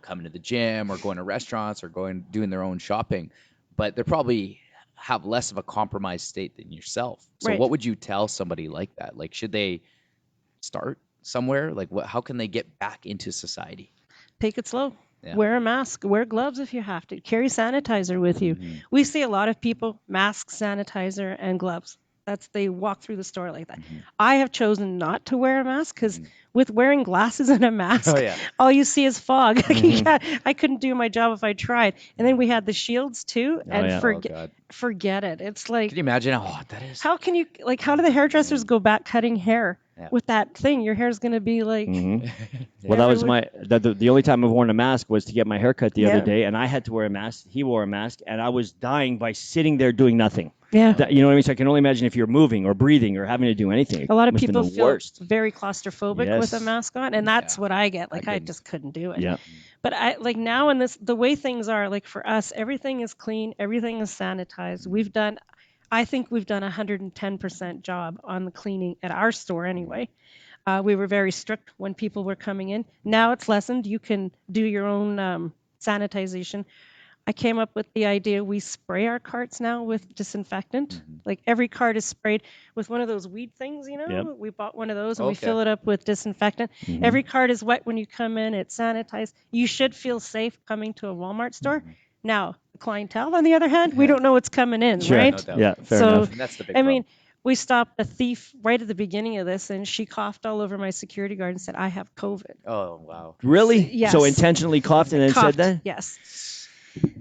coming to the gym or going to restaurants or doing their own shopping, but they probably have less of a compromised state than yourself. So Right. what would you tell somebody like that? Like, should they start somewhere? Like, how can they get back into society? Take it slow. Yeah. Wear a mask. Wear gloves if you have to. Carry sanitizer with you. Mm-hmm. We see a lot of people mask, sanitizer, and gloves. They walk through the store like that. Mm-hmm. I have chosen not to wear a mask because with wearing glasses and a mask, Oh, yeah. all you see is fog. I couldn't do my job if I tried. And then we had the shields too, and yeah. Oh, God. forget it. It's like, Can you imagine how hot that is? how can you how do the hairdressers go back cutting hair Yeah. with that thing? Your hair's gonna be like. Mhm. Well, that was the only time I've worn a mask was to get my hair cut the Yeah. other day, and I had to wear a mask. He wore a mask, and I was dying by sitting there doing nothing. Yeah. You know what I mean? So I can only imagine if you're moving or breathing or having to do anything. A lot of It must have people been the feel worst. very claustrophobic with a Yes. mask on, and that's what I get. Like I couldn't. just couldn't do it. Yeah. But I like now in the way things are, like for us, everything is clean, everything is sanitized. I think we've done 110% job on the cleaning at our store anyway. We were very strict when people were coming in. Now it's lessened. You can do your own sanitization. I came up with the idea we spray our carts now with disinfectant. Like every cart is sprayed with one of those weed things, Yep. We bought one of those and we Okay. fill it up with disinfectant. Every cart is wet when you come in, it's sanitized. You should feel safe coming to a Walmart store. Now, the clientele, on the other hand, we don't know what's coming in, Sure. right? No doubt. Yeah, fair So, enough. And that's the big I problem. mean, we stopped a thief right at the beginning of this, and she coughed all over my security guard and said, "I have COVID." Oh, wow. Really? Yes. So intentionally coughed and then Coughed, said that? yes.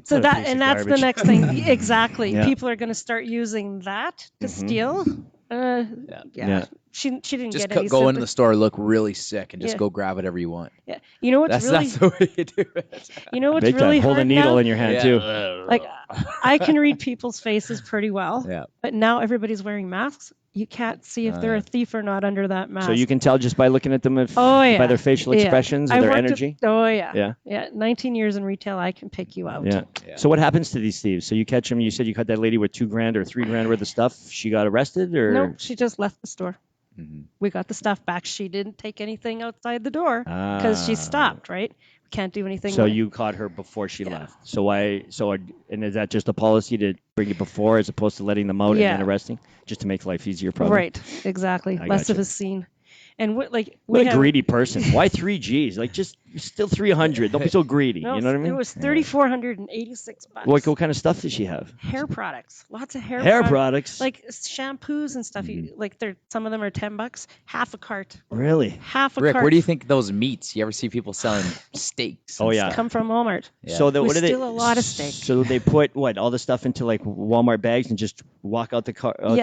So What a that piece and of that's the garbage. next thing. Exactly. Yeah. People are going to start using that to steal. Yeah. Yeah. She didn't Just get any go into sympathy. the store, look really sick, and just Yeah. go grab whatever you want. Yeah. You know what's really That's the way you do it. you know what's Big really time. Hold a hard needle now? in your hand Yeah. too. Like I can read people's faces pretty well. Yeah. But now everybody's wearing masks. You can't see if they're a thief or not under that mask. So you can tell just by looking at them by their facial expressions or I their worked energy. Yeah. 19 years in retail, I can pick you out. Yeah. So what happens to these thieves? So you catch them. You said you caught that lady with $2,000 or $3,000 worth of stuff. She got arrested, or No, she just left the store. Mm-hmm. We got the stuff back. She didn't take anything outside the door because she stopped. Right? We can't do anything. So with it. you caught her before she left. So why? And is that just a policy to bring it before, as opposed to letting them out and then arresting, just to make life easier? Probably. Right. Exactly. Less of a scene. And what a greedy person. Why 3 Gs? Like, just still 300. Don't be so greedy. No, you know what I mean? It was $3,486. What kind of stuff does she have? Hair products. Lots of hair products. Like shampoos and stuff. Like some of them are $10. Half a cart. Really? Half a Rick, cart. where do you think those meats? You ever see people selling steaks? Oh, yeah. Come from Walmart. Yeah. So We what do they? steal a lot of steak. So they put all the stuff into like Walmart bags and just walk out the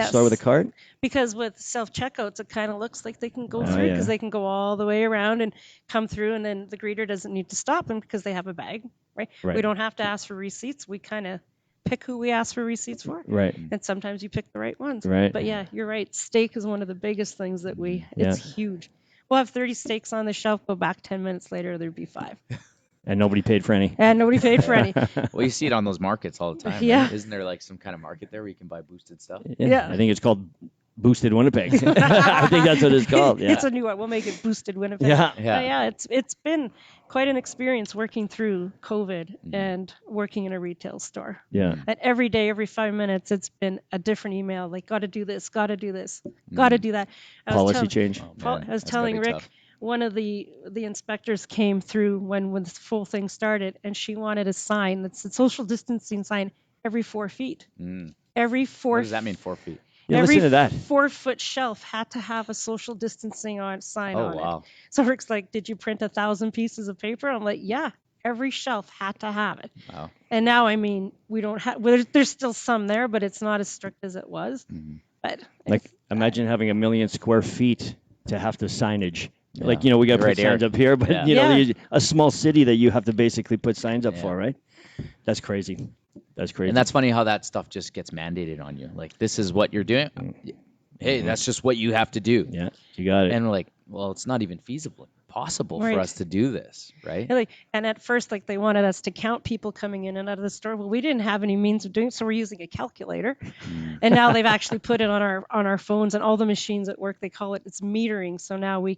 store with a cart? Because with self-checkouts, it kind of looks like they can go Oh, through because yeah. they can go all the way around and come through, and then the greeter doesn't need to stop them because they have a bag, right? Right. We don't have to ask for receipts. We kind of pick who we ask for receipts for. Right. And sometimes you pick the right ones. Right. But yeah, you're right. Steak is one of the biggest things that it's huge. We'll have 30 steaks on the shelf, go back 10 minutes later, there'd be 5. And nobody paid for any. And nobody paid for any. Well, you see it on those markets all the time. Yeah. Right? Isn't there like some kind of market there where you can buy boosted stuff? Yeah. I think it's called Boosted Winnipeg. I think that's what it's called. Yeah. It's a new one. We'll make it Boosted Winnipeg. Yeah. Yeah. It's been quite an experience working through COVID and working in a retail store. Yeah. And every day, every 5 minutes, it's been a different email. Like, got to do this, got to do this, got to do that. Policy change. Oh, man, I was that's telling gotta be Rick, tough. one of the inspectors came through when the full thing started, and she wanted a sign that's a social distancing sign every 4 feet. Every 4 What does that mean, 4 feet? Yeah, every listen to that. 4-foot shelf had to have a social distancing sign Oh, on wow. it. So Rick's like, "Did you print 1,000 pieces of paper?" I'm like, "Yeah, every shelf had to have it." Wow. And now, I mean, we don't have. Well, there's still some there, but it's not as strict as it was. But Like, imagine having 1 million square feet to have the signage. Yeah. Like, we got to Right put signs here. up here, but, Yeah. a small city that you have to basically put signs up Yeah. for, right? That's crazy. That's crazy. And that's funny how that stuff just gets mandated on you. Like, this is what you're doing. Hey, that's just what you have to do. yeah, you got it. And we're like, well, it's not even feasible, possible Right. for us to do this, right? and at first, like, they wanted us to count people coming in and out of the store. Well, we didn't have any means of doing it, so we're using a calculator. And now they've actually put it on our phones and all the machines at work. They call it's metering. So now we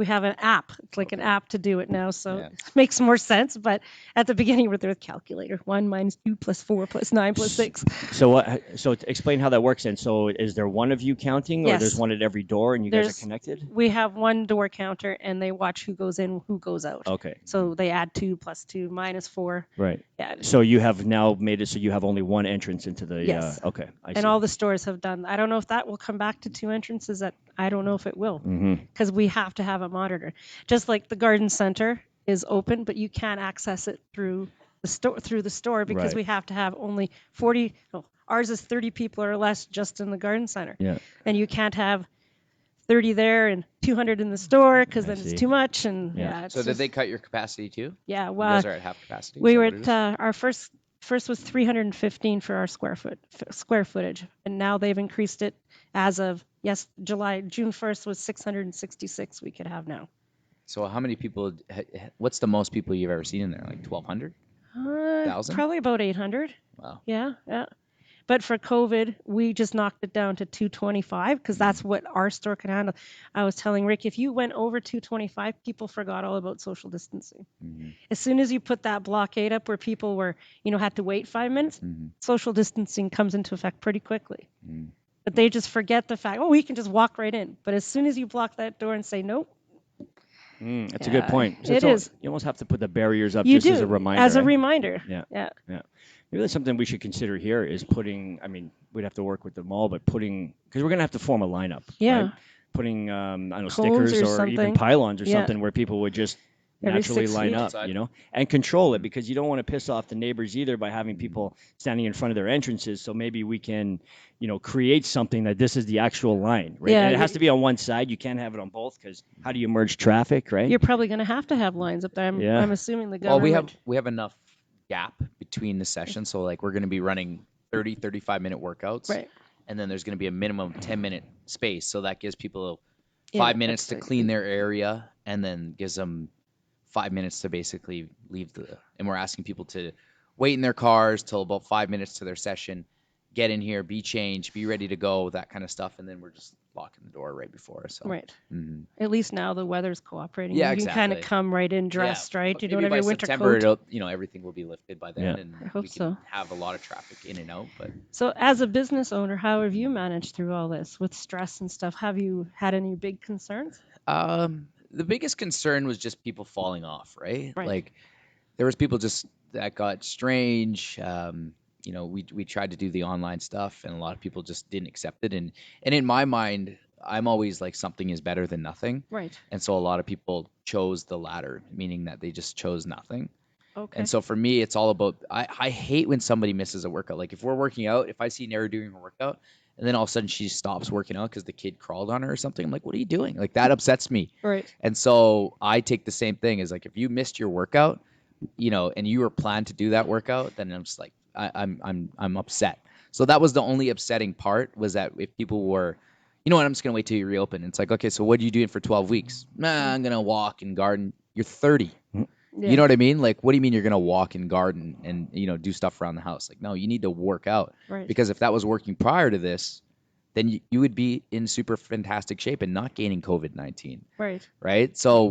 have an app. It's like an app to do it now. So it makes more sense. But at the beginning, we're there with calculator. 1 minus 2 plus 4 plus 9 plus 6. So explain how that works then. So is there one of you counting, or Yes. there's one at every door and you guys There's- are connected? We have one door counter, and they watch who goes in, who goes out. Okay. So they add 2 plus 2 minus 4. Right. Yeah. So you have now made it so you have only one entrance into the. Yes. Okay. I see. And all the stores have done. I don't know if that will come back to 2 entrances. I don't know if it will, because we have to have a monitor. Just like the garden center is open, but you can't access it through the store because Right. we have to have only 40. No, ours is 30 people or less just in the garden center. Yeah. And you can't have 30 there and 200 in the store because then see. it's too much. And Yeah. it's So did just- they cut your capacity too? Yeah. You Well, guys are at half capacity? we Is that were what it at is? our first was 315 for our square footage, and now they've increased it as of June 1st was 666 we could have now. So how many people, what's the most people you've ever seen in there? Like 1,200? 1,000? Probably about 800. Wow. Yeah. But for COVID, we just knocked it down to 225 because that's what our store can handle. I was telling Rick, if you went over 225, people forgot all about social distancing. As soon as you put that blockade up where people were, had to wait 5 minutes, social distancing comes into effect pretty quickly. But they just forget the fact, we can just walk right in. But as soon as you block that door and say, nope, That's a good point. So it is. You almost have to put the barriers up you just do. as a reminder. As a right? reminder. Yeah. Yeah. Maybe that's something we should consider here is putting, we'd have to work with the mall, but because we're going to have to form a lineup. Yeah. Right? Putting, I don't know, Cones stickers or or even something. pylons or Yeah. something where people would just naturally 6 line feet. up, Outside. you know, and control it, because you don't want to piss off the neighbors either by having people standing in front of their entrances. So maybe we can, you know, create something that this is the actual line, right? Yeah, And it has to be on one side. You can't have it on both, because how do you merge traffic, right? You're probably going to have lines up there. Yeah. I'm assuming the Well, government. we have enough gap between the sessions, so like we're going to be running 30, 35-minute workouts, Right. and then there's going to be a minimum 10-minute space, so that gives people Yeah, 5 minutes to that's clean their area, and then gives them 5 minutes to basically leave and we're asking people to wait in their cars till about 5 minutes to their session, get in here, be changed, be ready to go, that kind of stuff, and then we're just locking the door right before us. So. Right. Mm-hmm. At least now the weather's cooperating. Yeah, you can kind of exactly. come right in dressed, right? You don't Maybe have by your winter September, coat. everything will be lifted by then, Yeah. and I hope we can so. have a lot of traffic in and out. But So, as a business owner, how have you managed through all this with stress and stuff? Have you had any big concerns? the biggest concern was just people falling off, right? Right. Like there was people just that got strange. We tried to do the online stuff, and a lot of people just didn't accept it. And in my mind, I'm always like something is better than nothing. Right. And so a lot of people chose the latter, meaning that they just chose nothing. Okay. And so for me, it's all about I hate when somebody misses a workout. Like if we're working out, if I see Nara doing her workout, and then all of a sudden she stops working out because the kid crawled on her or something, I'm like, what are you doing? Like that upsets me. Right. And so I take the same thing as like if you missed your workout, and you were planned to do that workout, then I'm just like I'm upset. So that was the only upsetting part, was that if people were, you know what, I'm just gonna wait till you reopen. It's like, okay, so what are you doing for 12 weeks? Nah, I'm gonna walk and garden. You're 30. Yeah. You know what I mean? Like, what do you mean you're gonna walk and garden and do stuff around the house? Like, no, you need to work out. Right. Because if that was working prior to this, then you would be in super fantastic shape and not gaining COVID-19. Right. Right. So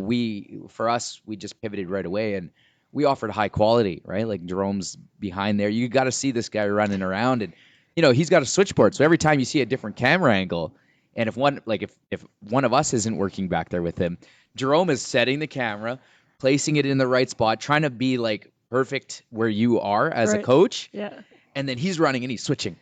for us, we just pivoted right away, and we offered high quality, right? Like Jerome's behind there. You got to see this guy running around, and he's got a switchboard. So every time you see a different camera angle, and if one of us isn't working back there with him, Jerome is setting the camera, placing it in the right spot, trying to be like perfect where you are as a Right. coach. Yeah. And then he's running and he's switching,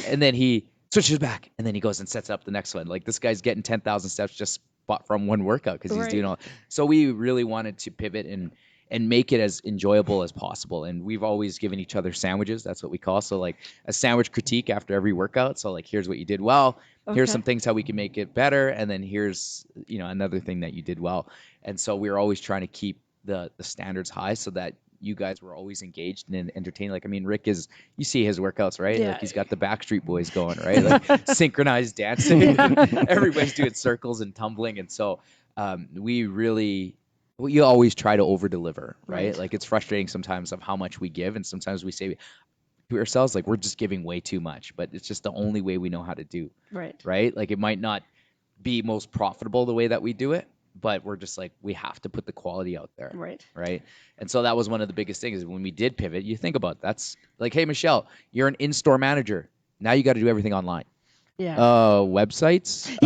and then he switches back, and then he goes and sets up the next one. Like this guy's getting 10,000 steps just from one workout because he's Right. doing all. So we really wanted to pivot and make it as enjoyable as possible. And we've always given each other sandwiches. That's what we call. So like a sandwich critique after every workout. So like, here's what you did well. Here's Okay. some things how we can make it better. And then here's, another thing that you did well. And so we were always trying to keep the standards high so that you guys were always engaged and entertained. Like, I mean, Rick you see his workouts, right? Yeah. Like he's got the Backstreet Boys going, right? Like synchronized dancing. Everybody's doing circles and tumbling. And so you always try to over deliver, right? Right. Like it's frustrating sometimes of how much we give. And sometimes we say to ourselves, like we're just giving way too much, but it's just the only way we know how to do, Right. right? Like it might not be most profitable the way that we do it, but we're just like, we have to put the quality out there. Right. Right. And so that was one of the biggest things is when we did pivot, you think about that's like, hey, Michelle, you're an in-store manager. Now you got to do everything online. Yeah. Websites,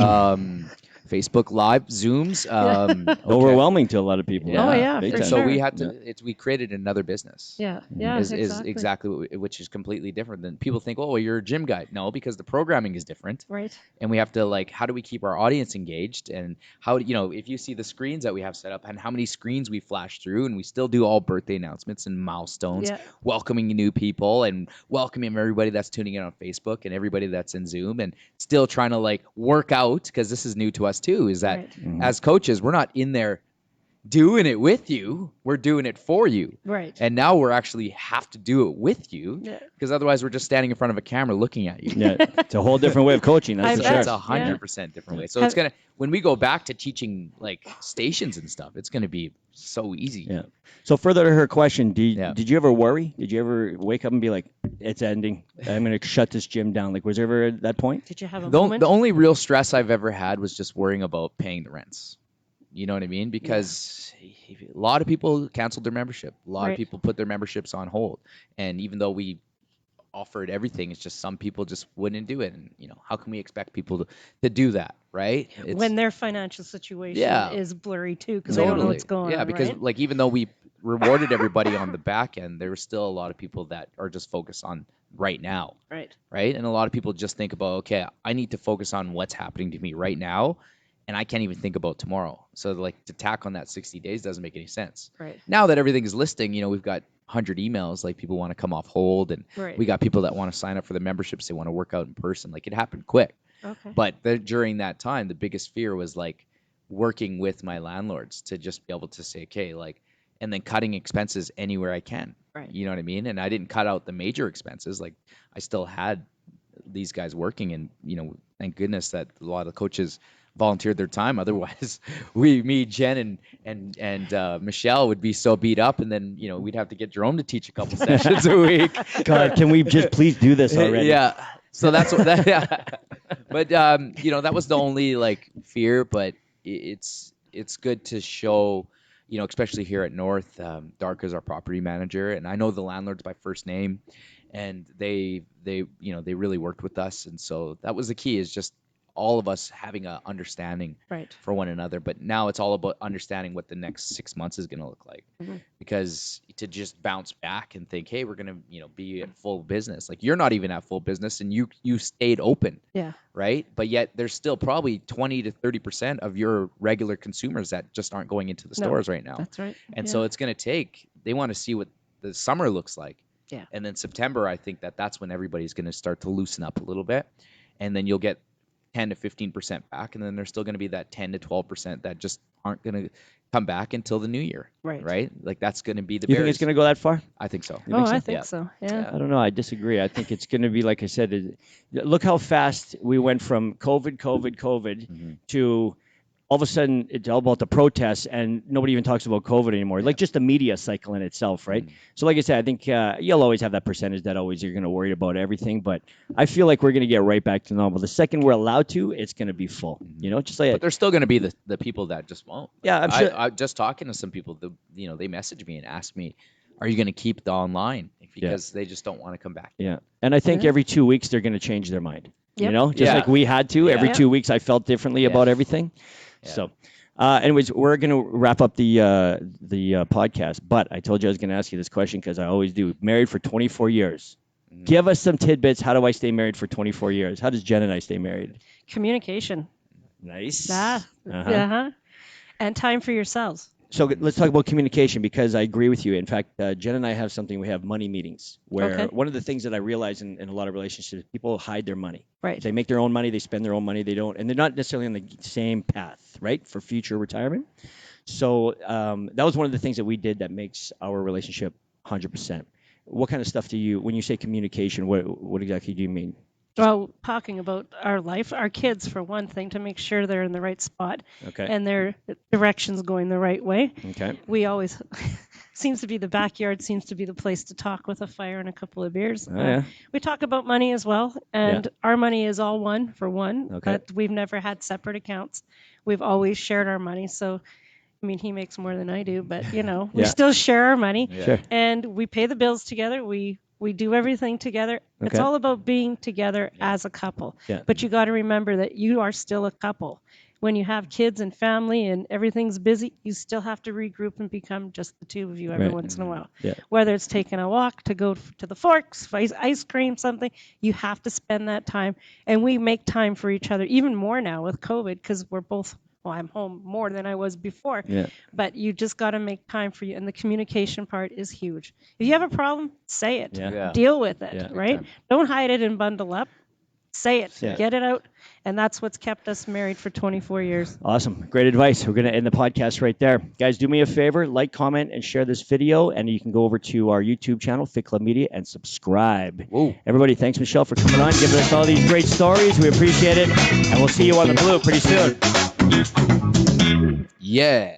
Facebook Live, Zooms. Okay. Overwhelming to a lot of people. Oh, yeah, big for time. So sure. we had to. We created another business. Yeah. Yeah. Is exactly. which is completely different than people think. Oh, well, you're a gym guy. No, because the programming is different, Right. and we have to like, how do we keep our audience engaged, and how if you see the screens that we have set up and how many screens we flash through, and we still do all birthday announcements and milestones, Yeah. welcoming new people and welcoming everybody that's tuning in on Facebook and everybody that's in Zoom, and still trying to like work out, because this is new to us too, is that Right. as coaches, we're not in there doing it with you, we're doing it for you. Right. And now we're actually have to do it with you, Yeah. because otherwise we're just standing in front of a camera looking at you. Yeah, it's a whole different way of coaching. That's I for bet. sure. It's 100% different way. So it's gonna, when we go back to teaching like stations and stuff, it's gonna be so easy. Yeah. So further to her question, Yeah. did you ever worry? Did you ever wake up and be like, "It's ending. I'm going to shut this gym down"? Like, was there ever that point? Did you have a The moment? only real stress I've ever had was just worrying about paying the rents. You know what I mean? Because a lot of people canceled their membership. A lot Right. of people put their memberships on hold. And even though we offered everything, it's just some people just wouldn't do it. And, how can we expect people to do that, right? when their financial situation Yeah. is blurry too, because they don't know what's going yeah, on. because right? like even though we rewarded everybody on the back end, there were still a lot of people that are just focused on right now. Right. Right. And a lot of people just think about, okay, I need to focus on what's happening to me right now. and I can't even think about tomorrow. So like to tack on that 60 days doesn't make any sense. Right. Now that everything is listing, we've got 100 emails, like people want to come off hold, and Right. we got people that want to sign up for the memberships. They want to work out in person. Like it happened quick. Okay. But during that time, the biggest fear was like working with my landlords to just be able to say, okay, like, and then cutting expenses anywhere I can. Right. You know what I mean? And I didn't cut out the major expenses. Like I still had these guys working, and thank goodness that a lot of coaches volunteered their time. Otherwise, me, Jen, and Michelle would be so beat up, and then we'd have to get Jerome to teach a couple sessions a week. God, can we just please do this already? Yeah. So that's what that. Yeah. But that was the only like fear. But it's good to show. Especially here at North, Dark is our property manager, and I know the landlords by first name, and they really worked with us, and so that was the key, is just all of us having a understanding Right. for one another. But now it's all about understanding what the next 6 months is going to look like, because to just bounce back and think, hey, we're going to be at full business, like you're not even at full business, and you stayed open. Yeah. Right. But yet there's still probably 20 to 30% of your regular consumers that just aren't going into the stores right now. That's right. And so it's going to they want to see what the summer looks like. Yeah. And then September, I think that's when everybody's going to start to loosen up a little bit. And then you'll get 10 to 15% back. And then there's still going to be that 10 to 12% that just aren't going to come back until the new year. Right. Right. Like that's going to be the You think it's going to go that far? I think so. I think so. Yeah. I don't know. I disagree. I think it's going to be, like I said, look how fast we went from COVID to all of a sudden it's all about the protests, and nobody even talks about COVID anymore. Like just the media cycle in itself, right? So like I said, I think you'll always have that percentage that always you're going to worry about everything, but I feel like we're going to get right back to normal. The second we're allowed to, it's going to be full. Just like. But there's still going to be the people that just won't. Yeah, I'm sure. I just talking to some people, they message me and ask me, are you going to keep the online? Because they just don't want to come back. Yeah. And I think every 2 weeks they're going to change their mind. Yep. Just like we had to. Every 2 weeks I felt differently about everything. Yeah. So, anyways, we're going to wrap up the podcast. But I told you I was going to ask you this question because I always do. Married for 24 years. Give us some tidbits. How do I stay married for 24 years? How does Jen and I stay married? Communication. Nice. And time for yourselves. So let's talk about communication, because I agree with you. In fact, Jen and I have something. We have money meetings where one of the things that I realize in a lot of relationships, people hide their money. Right. They make their own money. They spend their own money. They don't, and they're not necessarily on the same path, right, for future retirement. So that was one of the things that we did that makes our relationship 100%. What kind of stuff do you, when you say communication, what exactly do you mean? Well, talking about our life, our kids, for one thing, to make sure they're in the right spot and their direction's going the right way. Okay. We always, seems to be the backyard seems to be the place to talk with a fire and a couple of beers. We talk about money as well, and our money is all one for one, but we've never had separate accounts. We've always shared our money, so I mean, he makes more than I do, but we still share our money, and we pay the bills together. We do everything together. It's all about being together as a couple. But you got to remember that you are still a couple. When you have kids and family and everything's busy, you still have to regroup and become just the two of you every once in a while. Whether it's taking a walk, to go to the Forks, ice cream, something, you have to spend that time. And we make time for each other even more now with COVID, because we're both, well, I'm home more than I was before. But you just got to make time for you. And the communication part is huge. If you have a problem, say it. Deal with it, right? Don't hide it and bundle up. Say it. Get it out. And that's what's kept us married for 24 years. Awesome. Great advice. We're going to end the podcast right there. Guys, do me a favor. Like, comment, and share this video. And you can go over to our YouTube channel, Fit Club Media, and subscribe. Whoa. Everybody, thanks, Michelle, for coming on, giving us all these great stories. We appreciate it. And we'll see you on the blue pretty soon. Yeah.